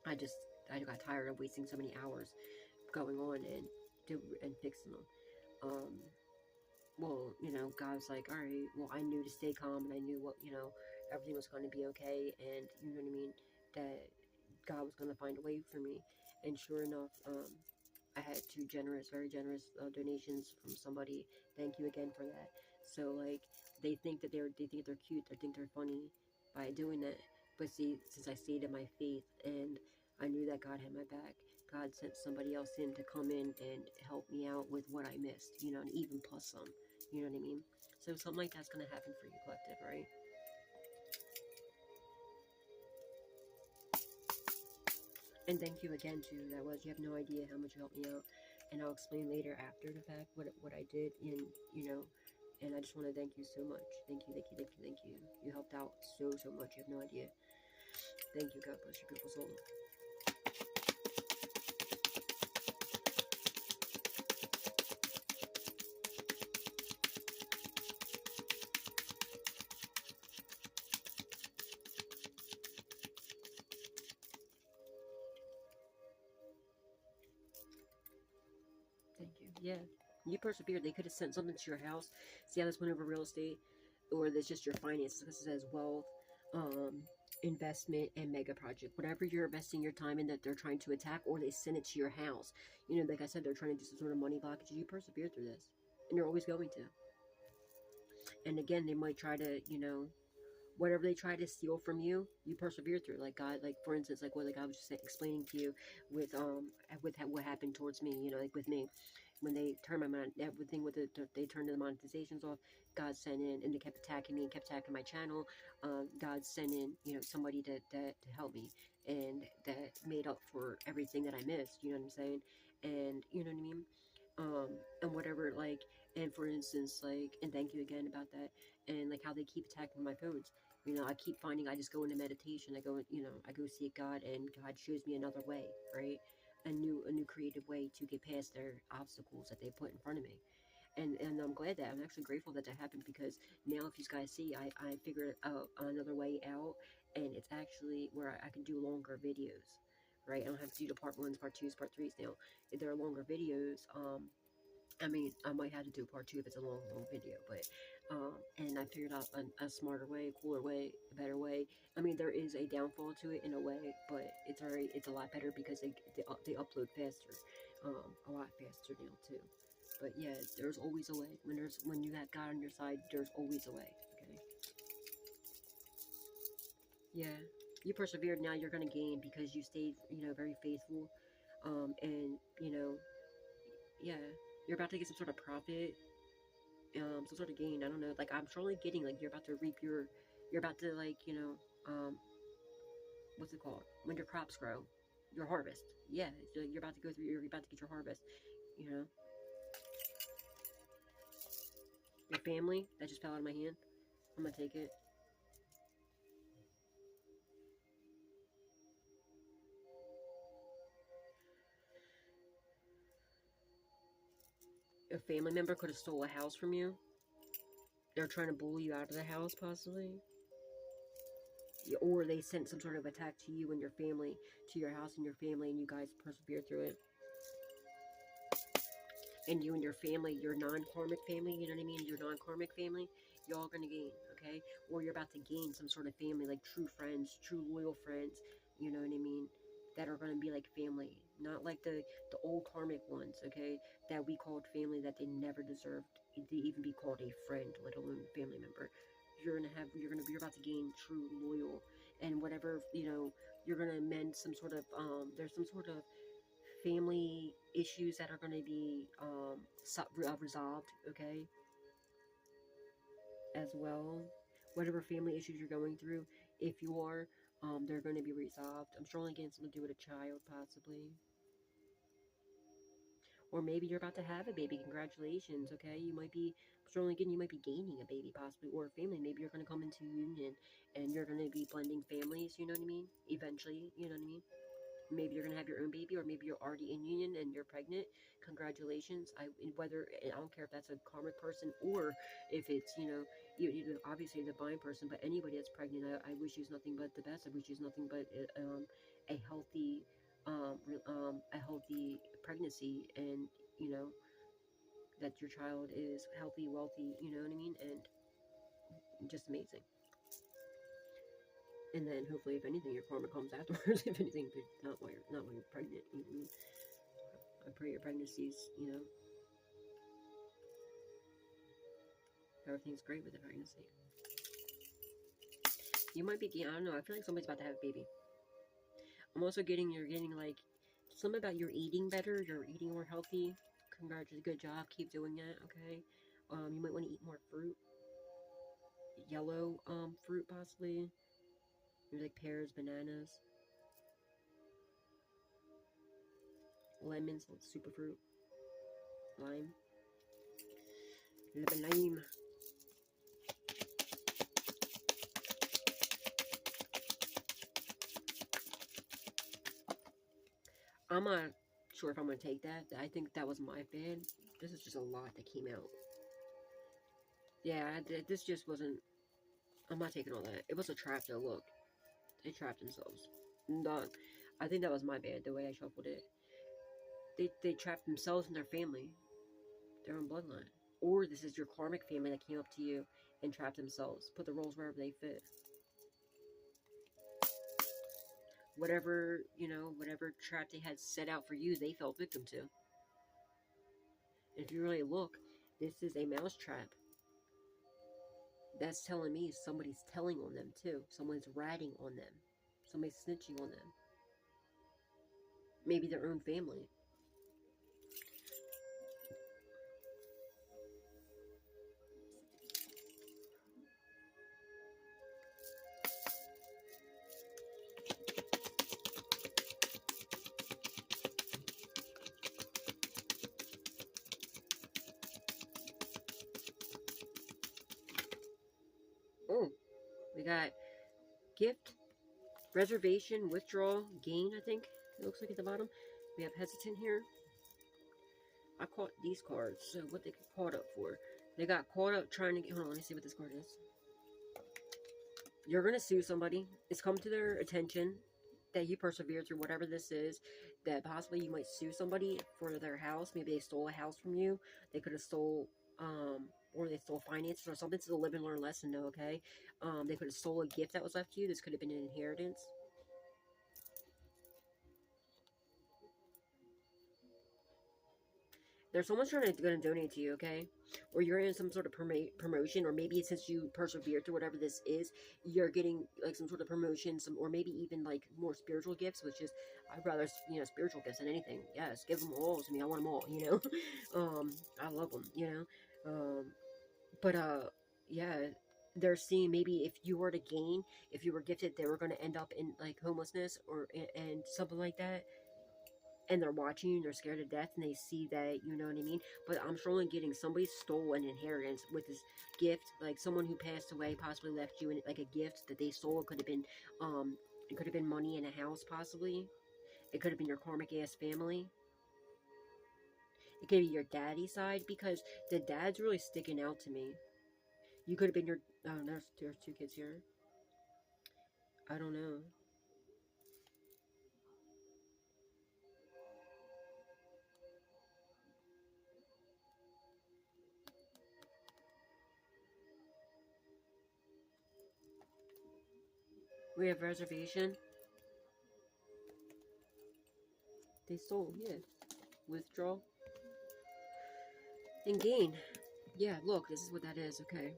[SPEAKER 1] I got tired of wasting so many hours going on and fixing them. Um, well, God's like, all right, well, I knew to stay calm, and I knew everything was going to be okay, and you know what I mean, that God was going to find a way for me. And sure enough, I had two very generous donations from somebody. Thank you again for that. So like, they think they're cute, they think they're funny by doing that. But see, since I stayed in my faith and I knew that God had my back, God sent somebody else in to come in and help me out with what I missed, and even plus some. You know what I mean? So something like that's gonna happen for you, collective, right? And thank you again to that was. You have no idea how much you helped me out, and I'll explain later after the fact what I did. And I just want to thank you so much. Thank you, thank you, thank you, thank you. You helped out so much. You have no idea. Thank you. God bless your beautiful soul. Thank you. Yeah, you persevered. They could have sent something to your house. See how this went over real estate, or this just your finances. This says wealth, um, investment, and mega project. Whatever you're investing your time in that they're trying to attack, or they send it to your house. Like I said, they're trying to do some sort of money blockage. You persevered through this, and you're always going to. And again, they might try to, whatever they try to steal from you, you persevere through. Like God, like for instance, like what like I was just explaining to you with what happened towards me. Like with me, when they turned my mind, everything with they turned the monetizations off. God sent in, and they kept attacking me and kept attacking my channel. God sent in, somebody to help me, and that made up for everything that I missed. You know what I'm saying? And you know what I mean? And whatever, like, and for instance, like, and thank you again about that, and like how they keep attacking my phones. I keep finding, I just go into meditation, I go seek God, and God shows me another way, right? A new creative way to get past their obstacles that they put in front of me. And I'm glad that, I'm actually grateful that happened, because now if you guys see, I figured out another way out, and it's actually where I can do longer videos, right? I don't have to do the part 1s, part 2s, part 3s now. They're longer videos, I mean, I might have to do part 2 if it's a long, long video, but, and I figured out a smarter way, a cooler way, a better way. I mean, there is a downfall to it in a way, but it's alright, it's a lot better because they upload faster, a lot faster now, too. But yeah, there's always a way. When you have God on your side, there's always a way, okay? Yeah, you persevered, now you're gonna gain because you stayed, very faithful, and, yeah, you're about to get some sort of profit, some sort of gain. I don't know. Like, I'm surely getting, like, you're about to reap you're about to, like, what's it called? When your crops grow, your harvest. Yeah, you're about to go through. You're about to get your harvest. You know, your family that just fell out of my hand. I'm gonna take it. A family member could have stole a house from you. They're trying to bully you out of the house, possibly. Or they sent some sort of attack to you and your family, to your house and your family, and you guys persevered through it. And you and your family, your non-karmic family, you know what I mean? Your non-karmic family, you're all going to gain, okay? Or you're about to gain some sort of family, like true friends, true loyal friends, you know what I mean? That are going to be like family. Not like the old karmic ones, okay? That we called family that they never deserved to even be called a friend, let alone family member. You're about to gain true loyal, and whatever, you're going to mend some sort of, there's some sort of family issues that are going to be resolved, okay, as well. Whatever family issues you're going through, if you are, they're going to be resolved. I'm sure only getting something to do with a child, possibly. Or maybe you're about to have a baby. Congratulations, okay? You might be, strongly again, you might be gaining a baby, possibly, or a family. Maybe you're going to come into union, and you're going to be blending families, you know what I mean? Eventually, you know what I mean? Maybe you're gonna have your own baby, or maybe you're already in union and you're pregnant. Congratulations. I don't care if that's a karmic person or if it's obviously a divine person, but anybody that's pregnant, I wish you nothing but the best. I wish you nothing but a healthy a healthy pregnancy, and that your child is healthy, wealthy, you know what I mean, and just amazing. And then hopefully, if anything, your karma comes afterwards. If anything, but not when you're pregnant. You know what I mean? I pray your pregnancies, everything's great with the pregnancy. You might be, I don't know, I feel like somebody's about to have a baby. I'm also you're getting like, something about you're eating better, you're eating more healthy. Congratulations, good job, keep doing that, okay? You might want to eat more fruit. Yellow, fruit possibly. Maybe like pears, bananas. Lemons, like superfruit. Lime. Lime. I'm not sure if I'm going to take that. I think that was my bad. This is just a lot that came out. Yeah, this just wasn't... I'm not taking all that. It was a trap, though. Look. They trapped themselves. Not... I think that was my bad, the way I shuffled it. They trapped themselves and their family. Their own bloodline. Or this is your karmic family that came up to you and trapped themselves. Put the roles wherever they fit. Whatever, whatever trap they had set out for you, they fell victim to. If you really look, this is a mouse trap. That's telling me somebody's telling on them too. Someone's ratting on them. Somebody's snitching on them. Maybe their own family. Oh, we got gift, reservation, withdrawal, gain, I think. It looks like at the bottom. We have hesitant here. I caught these cards, so what they get caught up for. They got caught up trying to get... Hold on, let me see what this card is. You're going to sue somebody. It's come to their attention. that you persevere through whatever this is, that possibly you might sue somebody for their house. Maybe they stole a house from you. They could have stole, or they stole finances or something. To live and learn lesson, though, okay? They could have stole a gift that was left to you. This could have been an inheritance. There's someone's going to donate to you, okay? Or you're in some sort of promotion, or maybe since you persevered through whatever this is, you're getting like some sort of promotion, some, or maybe even like more spiritual gifts, which is, I'd rather, spiritual gifts than anything. Yes, give them all to me. I want them all, I love them, but yeah, they're seeing maybe if you were to gain, if you were gifted, they were going to end up in like homelessness or and something like that, and they're watching you and they're scared to death, and they see that, you know what I mean? But I'm strongly getting somebody stole an inheritance with this gift, like someone who passed away possibly left you in like a gift that they stole. It could have been it could have been money in a house, possibly. It could have been your karmic ass family. It could be your daddy's side, because the dad's really sticking out to me. You could have been your, oh, there's two kids here. I don't know. We have reservation. They stole, yeah. Withdraw. And gain. Yeah, look, this is what that is, okay.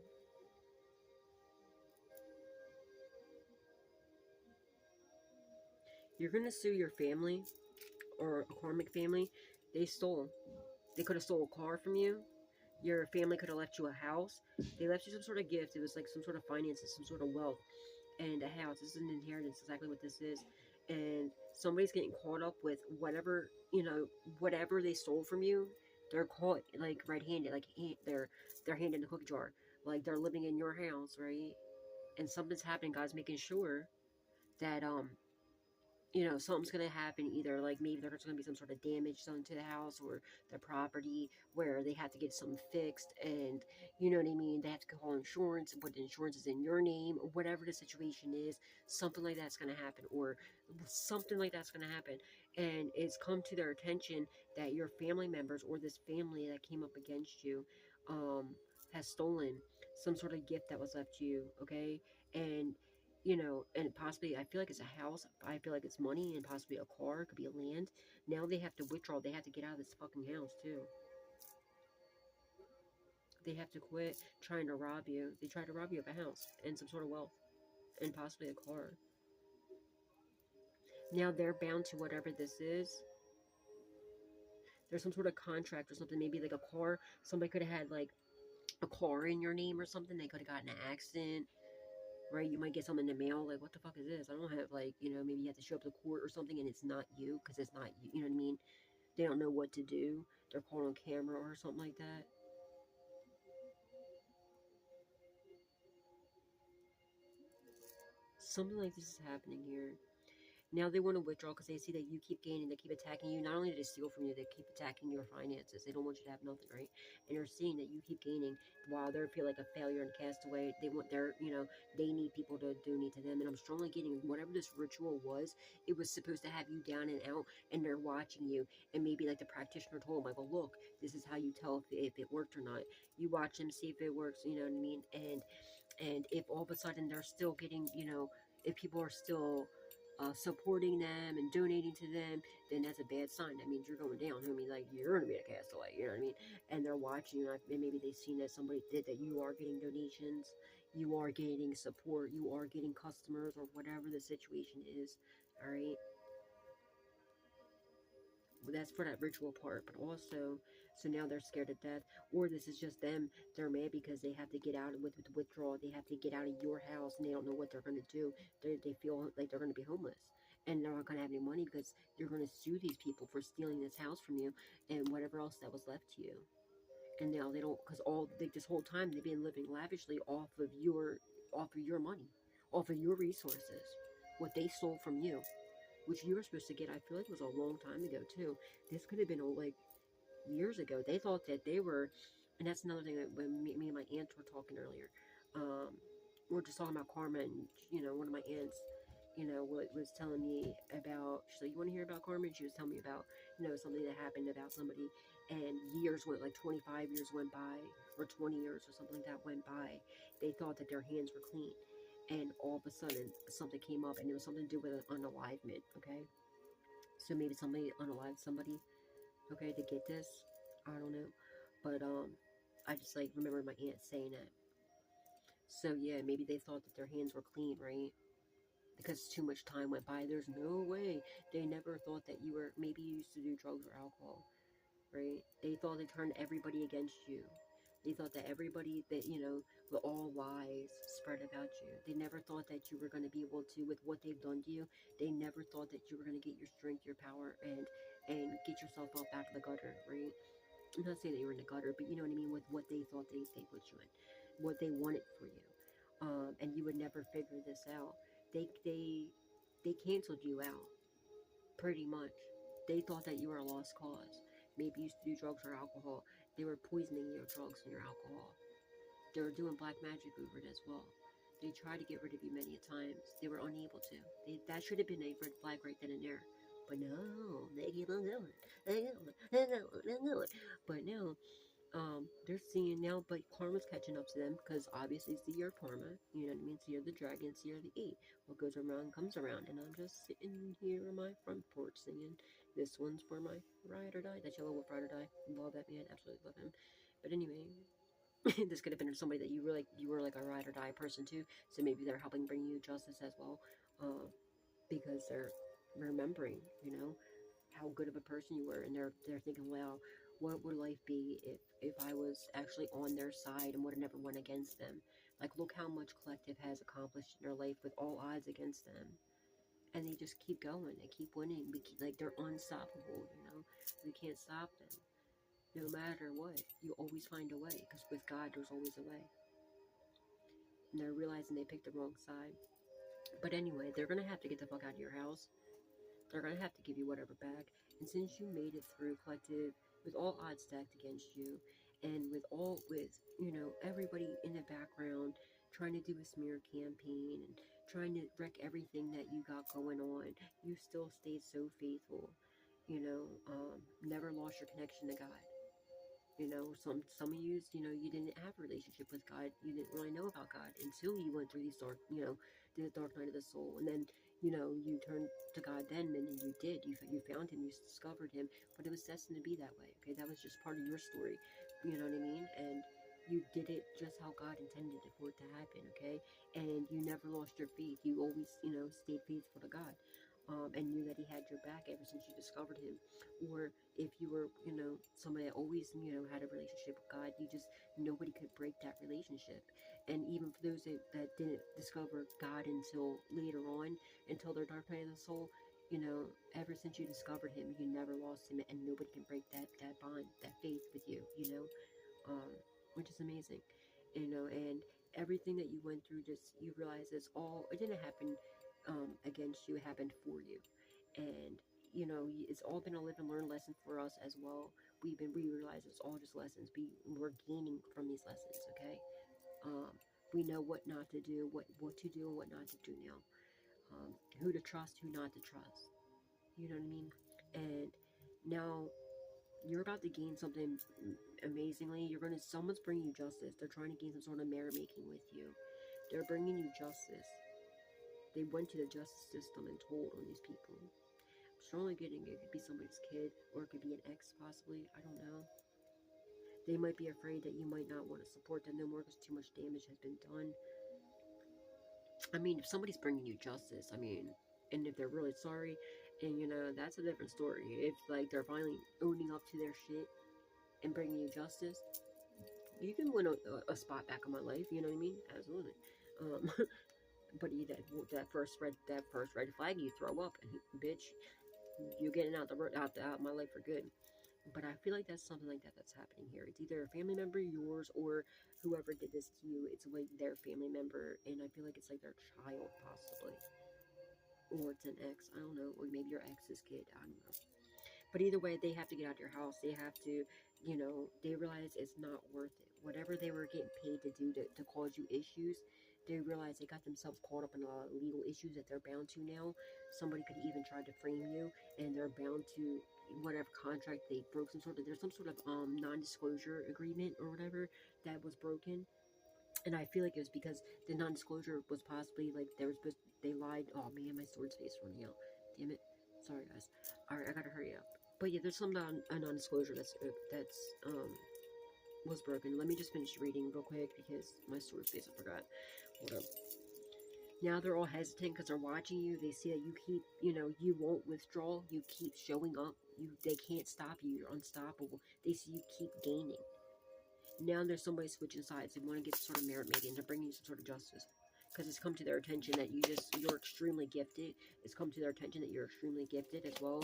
[SPEAKER 1] You're gonna sue your family, or a karmic family. They stole. They could have stole a car from you. Your family could have left you a house. They left you some sort of gift. It was like some sort of finances, some sort of wealth, and a house. This is an inheritance, exactly what this is. And somebody's getting caught up with whatever, whatever they stole from you. They're caught like red-handed, like they're hand in the cookie jar, like they're living in your house, right? And something's happening. God's making sure that something's gonna happen. Either like maybe there's gonna be some sort of damage done to the house or the property, where they have to get something fixed, and you know what I mean. They have to call insurance, but the insurance is in your name, or whatever the situation is. Something like that's gonna happen, or something like that's gonna happen, and it's come to their attention that your family members, or this family that came up against you, has stolen some sort of gift that was left to you. Okay, and and possibly, I feel like it's a house, I feel like it's money, and possibly a car, it could be a land. Now they have to withdraw, they have to get out of this fucking house too. They have to quit trying to rob you. They try to rob you of a house and some sort of wealth, and possibly a car. Now they're bound to whatever this is. There's some sort of contract or something, maybe like a car. Somebody could have had like a car in your name or something. They could have gotten an accident, right? You might get something in the mail, like, what the fuck is this? I don't have, like, maybe you have to show up to court or something, and it's not you, because it's not you, you know what I mean? They don't know what to do. They're caught on camera or something like that. Something like this is happening here. Now they want to withdraw because they see that you keep gaining, they keep attacking you. Not only do they steal from you, they keep attacking your finances. They don't want you to have nothing, right? And they're seeing that you keep gaining while they feel like a failure and castaway. They want they need people to donate to them. And I'm strongly getting whatever this ritual was, it was supposed to have you down and out, and they're watching you. And maybe like the practitioner told them, like, well, look, this is how you tell if it worked or not. You watch them, see if it works, you know what I mean? And if all of a sudden they're still getting, if people are still supporting them and donating to them, then that's a bad sign. That means you're going down. I mean, like, you're going to be a castaway, you know what I mean? And they're watching you, and maybe they've seen that somebody did that. You are getting donations, you are getting support, you are getting customers, or whatever the situation is, all right? That's for that ritual part, but also, so now they're scared to death, or this is just them. They're mad because they have to get out with withdrawal. They have to get out of your house, and they don't know what they're going to do. They feel like they're going to be homeless, and they're not going to have any money because you're going to sue these people for stealing this house from you and whatever else that was left to you. And now they don't, because all like this whole time they've been living lavishly off of your money, off of your resources, what they stole from you, which you were supposed to get. I feel like it was a long time ago too. This could have been like years ago. They thought that they were, and that's another thing that when me and my aunts were talking earlier. We are just talking about karma, and one of my aunts, you know, what was telling me about, she's like, you want to hear about Karma? And she was telling me about, you know, something that happened about somebody, and years went, like 25 years went by, or 20 years or something like that went by. They thought that their hands were clean, and all of a sudden something came up, and it was something to do with an unalivement, okay? So maybe somebody unalived somebody, okay, to get this. I don't know. But I just like remember my aunt saying that. So yeah, maybe they thought that their hands were clean, right? Because too much time went by. There's no way. They never thought that you were, maybe you used to do drugs or alcohol, right? They thought they turned everybody against you. They thought that everybody that, you know, with all lies spread about you. They never thought that you were going to be able to, with what they've done to you, they never thought that you were going to get your strength, your power, and get yourself up out of the gutter, right? I'm not saying that you were in the gutter, but you know what I mean, with what they thought they put you in, what they wanted for you. And you would never figure this out. They canceled you out, pretty much. They thought that you were a lost cause. Maybe you used to do drugs or alcohol. They were poisoning your drugs and your alcohol. They were doing black magic over it as well. They tried to get rid of you many times. They were unable to. That should have been a red flag right then and there. But no, they keep on doing it. They do it. But no, they're seeing now, but karma's catching up to them, because obviously it's the year of karma. You know what I mean? It's the year of the dragon, it's the year of the 8. What goes around comes around, and I'm just sitting here on my front porch singing. This one's for my ride or die. That yellow wolf ride or die. Love that man, absolutely love him. But anyway, this could have been somebody that you were like a ride or die person too. So maybe they're helping bring you justice as well, because they're remembering, you know, how good of a person you were, and they're thinking, wow, what would life be if I was actually on their side and would have never went against them? Like, look how much collective has accomplished in their life with all odds against them, and they just keep going, they keep winning. Like, they're unstoppable, you know. We can't stop them. No matter what, you always find a way, because with God, there's always a way. And they're realizing they picked the wrong side. But anyway, they're gonna have to get the fuck out of your house. They're going to have to give you whatever back. And since you made it through collective with all odds stacked against you, and with, you know, everybody in the background trying to do a smear campaign and trying to wreck everything that you got going on, you still stayed so faithful. You know, never lost your connection to God. You know, some of you know, you didn't have a relationship with God. You didn't really know about God until you went through these dark, you know, the dark night of the soul, and then, you know, you turned to God then, and you did. You found Him, you discovered Him, but it was destined to be that way. Okay, that was just part of your story. You know what I mean? And you did it just how God intended it for it to happen. Okay, and you never lost your faith. You always, you know, stayed faithful to God. And knew that He had your back ever since you discovered Him. Or if you were, you know, somebody that always, you know, had a relationship with God, you just, nobody could break that relationship. And even for those that didn't discover God until later on, until their dark night of the soul, you know, ever since you discovered Him, you never lost Him, and nobody can break that bond, that faith with you, you know, which is amazing, you know. And everything that you went through, just, you realize it's all, it didn't happen against you, it happened for you. And you know, it's all been a live and learn lesson for us as well. We realize it's all just lessons. We're gaining from these lessons. Okay, um, we know what not to do, what to do, and what not to do now. Who to trust, who not to trust. You know what I mean? And now you're about to gain something amazingly. Someone's bringing you justice. They're trying to gain some sort of merit making with you. They're bringing you justice. They went to the justice system and told on these people. Strongly getting it could be somebody's kid, or it could be an ex, possibly. I don't know. They might be afraid that you might not want to support them no more because too much damage has been done. I mean, if somebody's bringing you justice, I mean, and if they're really sorry, and you know, that's a different story. If like they're finally owning up to their shit and bringing you justice, you can win a spot back in my life. You know what I mean? Absolutely. Um, but that first red flag, you throw up, and bitch, you're getting out my life for good. But I feel like that's something like that that's happening here. It's either a family member, yours, or whoever did this to you. It's like their family member, and I feel like it's like their child, possibly. Or it's an ex, I don't know. Or maybe your ex's kid, I don't know. But either way, they have to get out of your house. They have to, you know, they realize it's not worth it. Whatever they were getting paid to do to cause you issues, They realize they got themselves caught up in a lot of legal issues that they're bound to now. Somebody could even try to frame you, and they're bound to whatever contract they broke. There's some sort of non-disclosure agreement or whatever that was broken. And I feel like it was because the non-disclosure was possibly like they lied. Oh man, my sword's face running out. Damn it. Sorry guys. All right, I gotta hurry up. But yeah, there's some non-disclosure that's was broken. Let me just finish reading real quick because my sword's face, I forgot. Hold up. Now they're all hesitant because they're watching you. They see that you keep, you won't withdraw. You keep showing up. They can't stop you. You're unstoppable. They see you keep gaining. Now there's somebody switching sides. They want to get some sort of merit making. They're bringing some sort of justice. Because it's come to their attention that you're extremely gifted. It's come to their attention that you're extremely gifted as well.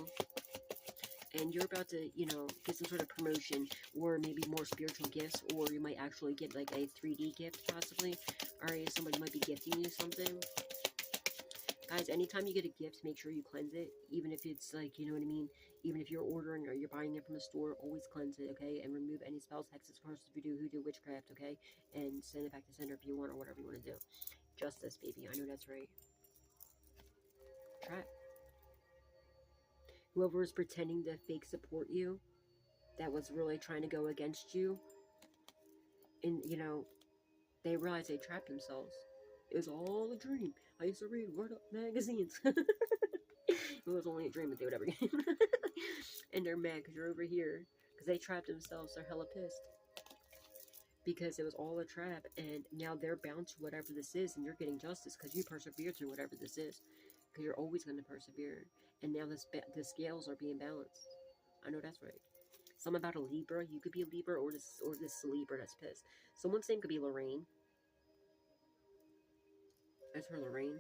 [SPEAKER 1] And you're about to, get some sort of promotion or maybe more spiritual gifts, or you might actually get like a 3D gift possibly. Alright, somebody might be gifting you something. Guys, anytime you get a gift, make sure you cleanse it. Even if it's like, you know what I mean? Even if you're ordering or you're buying it from a store, always cleanse it, okay? And remove any spells, hexes, curses, voodoo, hoodoo, witchcraft, okay? And send it back to sender if you want or whatever you want to do. Justice, baby. I know that's right. Trap. Whoever is pretending to fake support you, that was really trying to go against you, and, they realized they trapped themselves. It was all a dream. I used to read Word Up magazines. It was only a dream, but they would ever get. And they're mad because you're over here. Because they trapped themselves. They're hella pissed. Because it was all a trap. And now they're bound to whatever this is. And you're getting justice because you persevered through whatever this is. Because you're always going to persevere. And now the scales are being balanced. I know that's right. Something about a Libra. You could be a Libra or this Libra that's pissed. Someone's name could be Lorraine. That's her, Lorraine.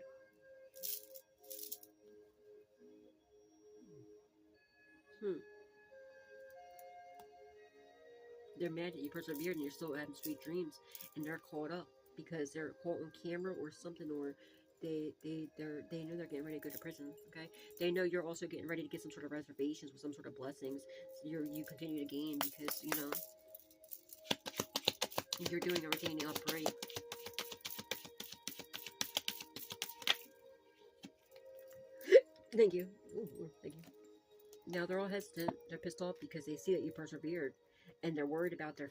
[SPEAKER 1] They're mad that you persevered and you're still having sweet dreams, and they're caught up because they're caught on camera or something, or they know they're getting ready to go to prison. Okay, they know you're also getting ready to get some sort of reservations with some sort of blessings. So you continue to gain because you're doing everything upright. Thank you. Ooh, thank you. Now they're all hesitant. They're pissed off because they see that you persevered, and they're worried about their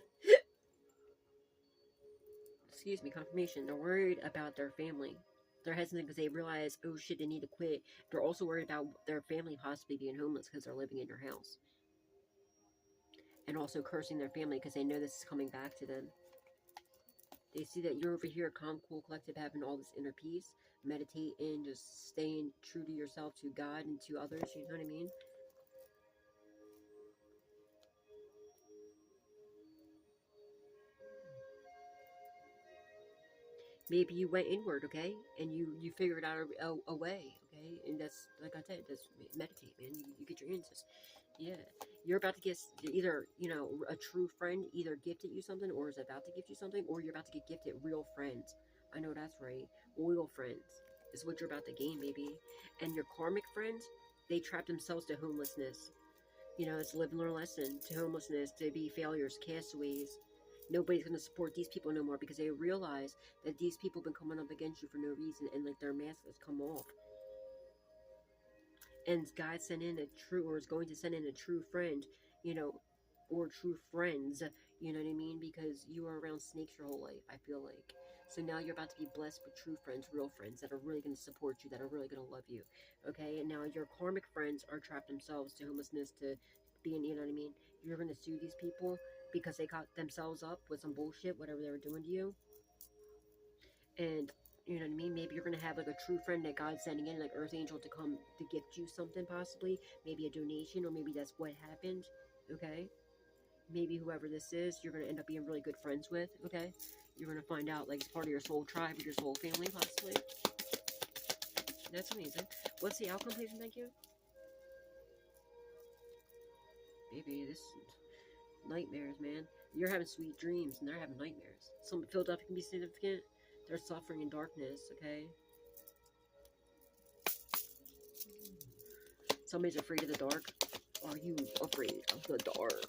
[SPEAKER 1] excuse me, confirmation. They're worried about their family. They're hesitant because they realize, oh shit, they need to quit. They're also worried about their family possibly being homeless because they're living in your house. And also cursing their family because they know this is coming back to them. They see that you're over here, calm, cool, collective, having all this inner peace, meditating, just staying true to yourself, to God, and to others, you know what I mean? Maybe you went inward, okay? And you figured out a way, okay? And that's, like I said, just meditate, man. You get your answers. Yeah. You're about to get either, a true friend either gifted you something or is about to gift you something, or you're about to get gifted real friends. I know that's right. Loyal friends is what you're about to gain, baby. And your karmic friends, they trap themselves to homelessness. It's a live and learn lesson to homelessness, to be failures, castaways. Nobody's going to support these people no more because they realize that these people have been coming up against you for no reason, and like their mask has come off. And God sent in a true, or is going to send in a true friend, or true friends, you know what I mean? Because you were around snakes your whole life, I feel like. So now you're about to be blessed with true friends, real friends that are really going to support you, that are really going to love you, okay? And now your karmic friends are trapped themselves to homelessness, to being, you know what I mean? You're going to sue these people because they caught themselves up with some bullshit, whatever they were doing to you. And you know what I mean? Maybe you're going to have like a true friend that God's sending in, like Earth Angel, to come to gift you something, possibly. Maybe a donation, or maybe that's what happened, okay? Maybe whoever this is, you're going to end up being really good friends with, okay? You're going to find out, like, it's part of your soul tribe, or your soul family, possibly. That's amazing. What's the outcome, please, and thank you? Baby, this nightmares, man. You're having sweet dreams, and they're having nightmares. Some Philadelphia can be significant. They're suffering in darkness, okay? Somebody's afraid of the dark. Are you afraid of the dark?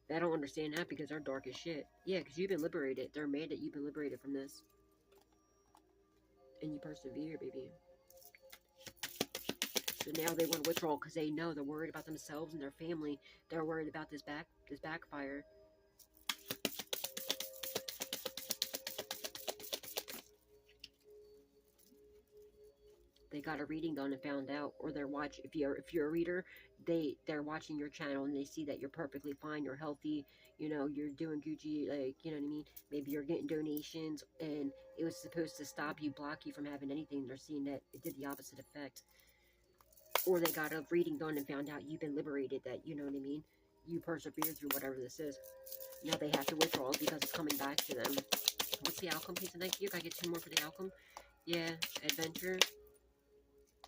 [SPEAKER 1] They don't understand that because they're dark as shit. Yeah, because you've been liberated. They're mad that you've been liberated from this. And you persevere, baby. So now they want to withdraw because they know they're worried about themselves and their family. They're worried about this backfire. They got a reading done and found out, or they're watching. If you're a reader, they're watching your channel and they see that you're perfectly fine, you're healthy, you know, you're doing Gucci, like, you know what I mean. Maybe you're getting donations, and it was supposed to stop you, block you from having anything. They're seeing that it did the opposite effect, or they got a reading done and found out you've been liberated. That, you know what I mean. You persevered through whatever this is. Now they have to withdraw because it's coming back to them. What's the outcome, please? And thank you. Can I get 2 more for the outcome? Yeah, adventure.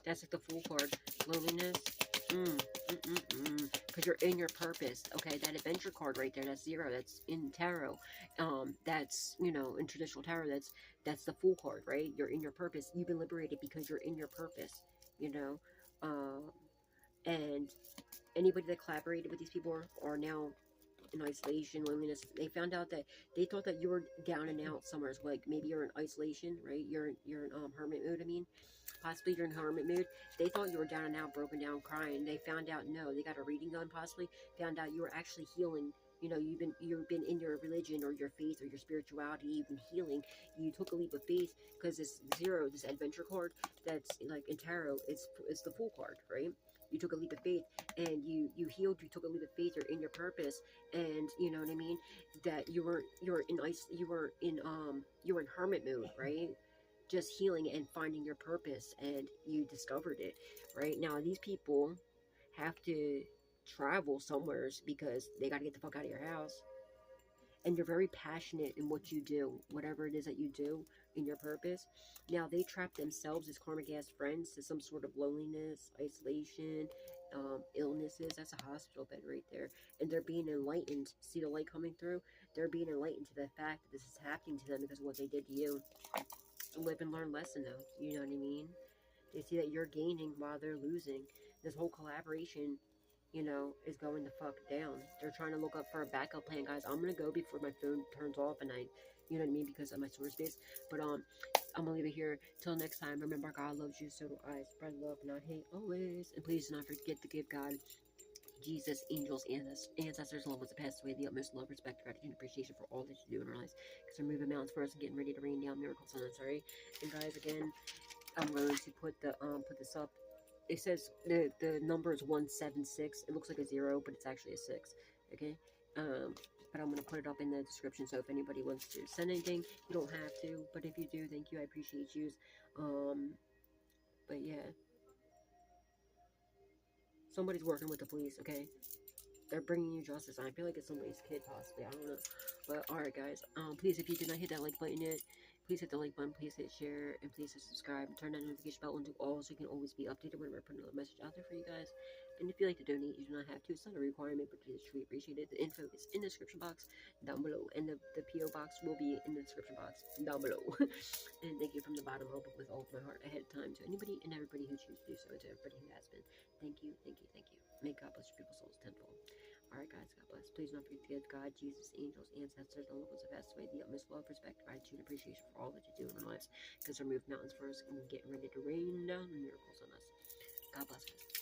[SPEAKER 1] That's like the Fool card. Loneliness. Because you're in your purpose. Okay, that adventure card right there, that's 0. That's in tarot. That's, you know, in traditional tarot, that's the Fool card, right? You're in your purpose. You've been liberated because you're in your purpose, you know. And anybody that collaborated with these people are now in isolation, loneliness. They found out that they thought that you were down and out somewhere. So like maybe you're in isolation, right? You're in hermit mode. I mean, possibly you're in hermit mood. They thought you were down and out, broken down, crying. They found out no. They got a reading done, possibly found out you were actually healing. You know, you've been in your religion or your faith or your spirituality. You've been healing. You took a leap of faith because this 0, this adventure card, that's like in tarot. It's the Fool card, right? You took a leap of faith and you healed. You took a leap of faith. You're in your purpose, and you know what I mean. That you were in hermit mode, right? Just healing and finding your purpose, and you discovered it. Right now, these people have to travel somewheres because they got to get the fuck out of your house. And you're very passionate in what you do, whatever it is that you do in your purpose. Now they trap themselves as karmic ass friends to some sort of loneliness, isolation, illnesses. That's a hospital bed right there. And they're being enlightened. See the light coming through? They're being enlightened to the fact that this is happening to them because of what they did to you. Live and learn lesson though, you know what I mean. They see that you're gaining while they're losing. This whole collaboration, you know, is going the fuck down. They're trying to look up for a backup plan, guys. I'm gonna go before my phone turns off and you know what I mean, because of my storage space. But I'm gonna leave it here till next time. Remember, God loves you, so do I. Spread love, not hate, always. And please do not forget to give God, Jesus, angels, and ancestors, loved ones that passed away, the utmost love, respect, gratitude, and appreciation for all that you do in our lives. Because we're moving mountains for us and getting ready to rain down miracles on us, alright? And guys, again, I'm going to put this up. It says the number is 176. It looks like a 0, but it's actually a 6. Okay. But I'm gonna put it up in the description. So if anybody wants to send anything, you don't have to. But if you do, thank you. I appreciate you. But yeah, somebody's working with the police. Okay. They're bringing you justice. I feel like it's somebody's kid, possibly. I don't know. But alright, guys. Please, if you did not hit that like button yet, please hit the like button. Please hit share, and please hit subscribe. And turn that notification bell on to all, so you can always be updated whenever I put another message out there for you guys. And if you like to donate, you do not have to. It's not a requirement, but it is truly appreciated. The info is in the description box down below, and the PO box will be in the description box down below. And thank you from the bottom of with all of my heart ahead of time to anybody and everybody who chooses to do so, and to everybody who has been. Thank you, thank you, thank you. May God bless your people's souls tenfold. Alright, guys, God bless. Please don't forget to give God, Jesus, angels, ancestors, and locals have passed away the utmost love, respect, gratitude, and appreciation for all that you do in our lives. Because we're moving mountains for us and getting ready to rain down miracles on us. God bless, guys.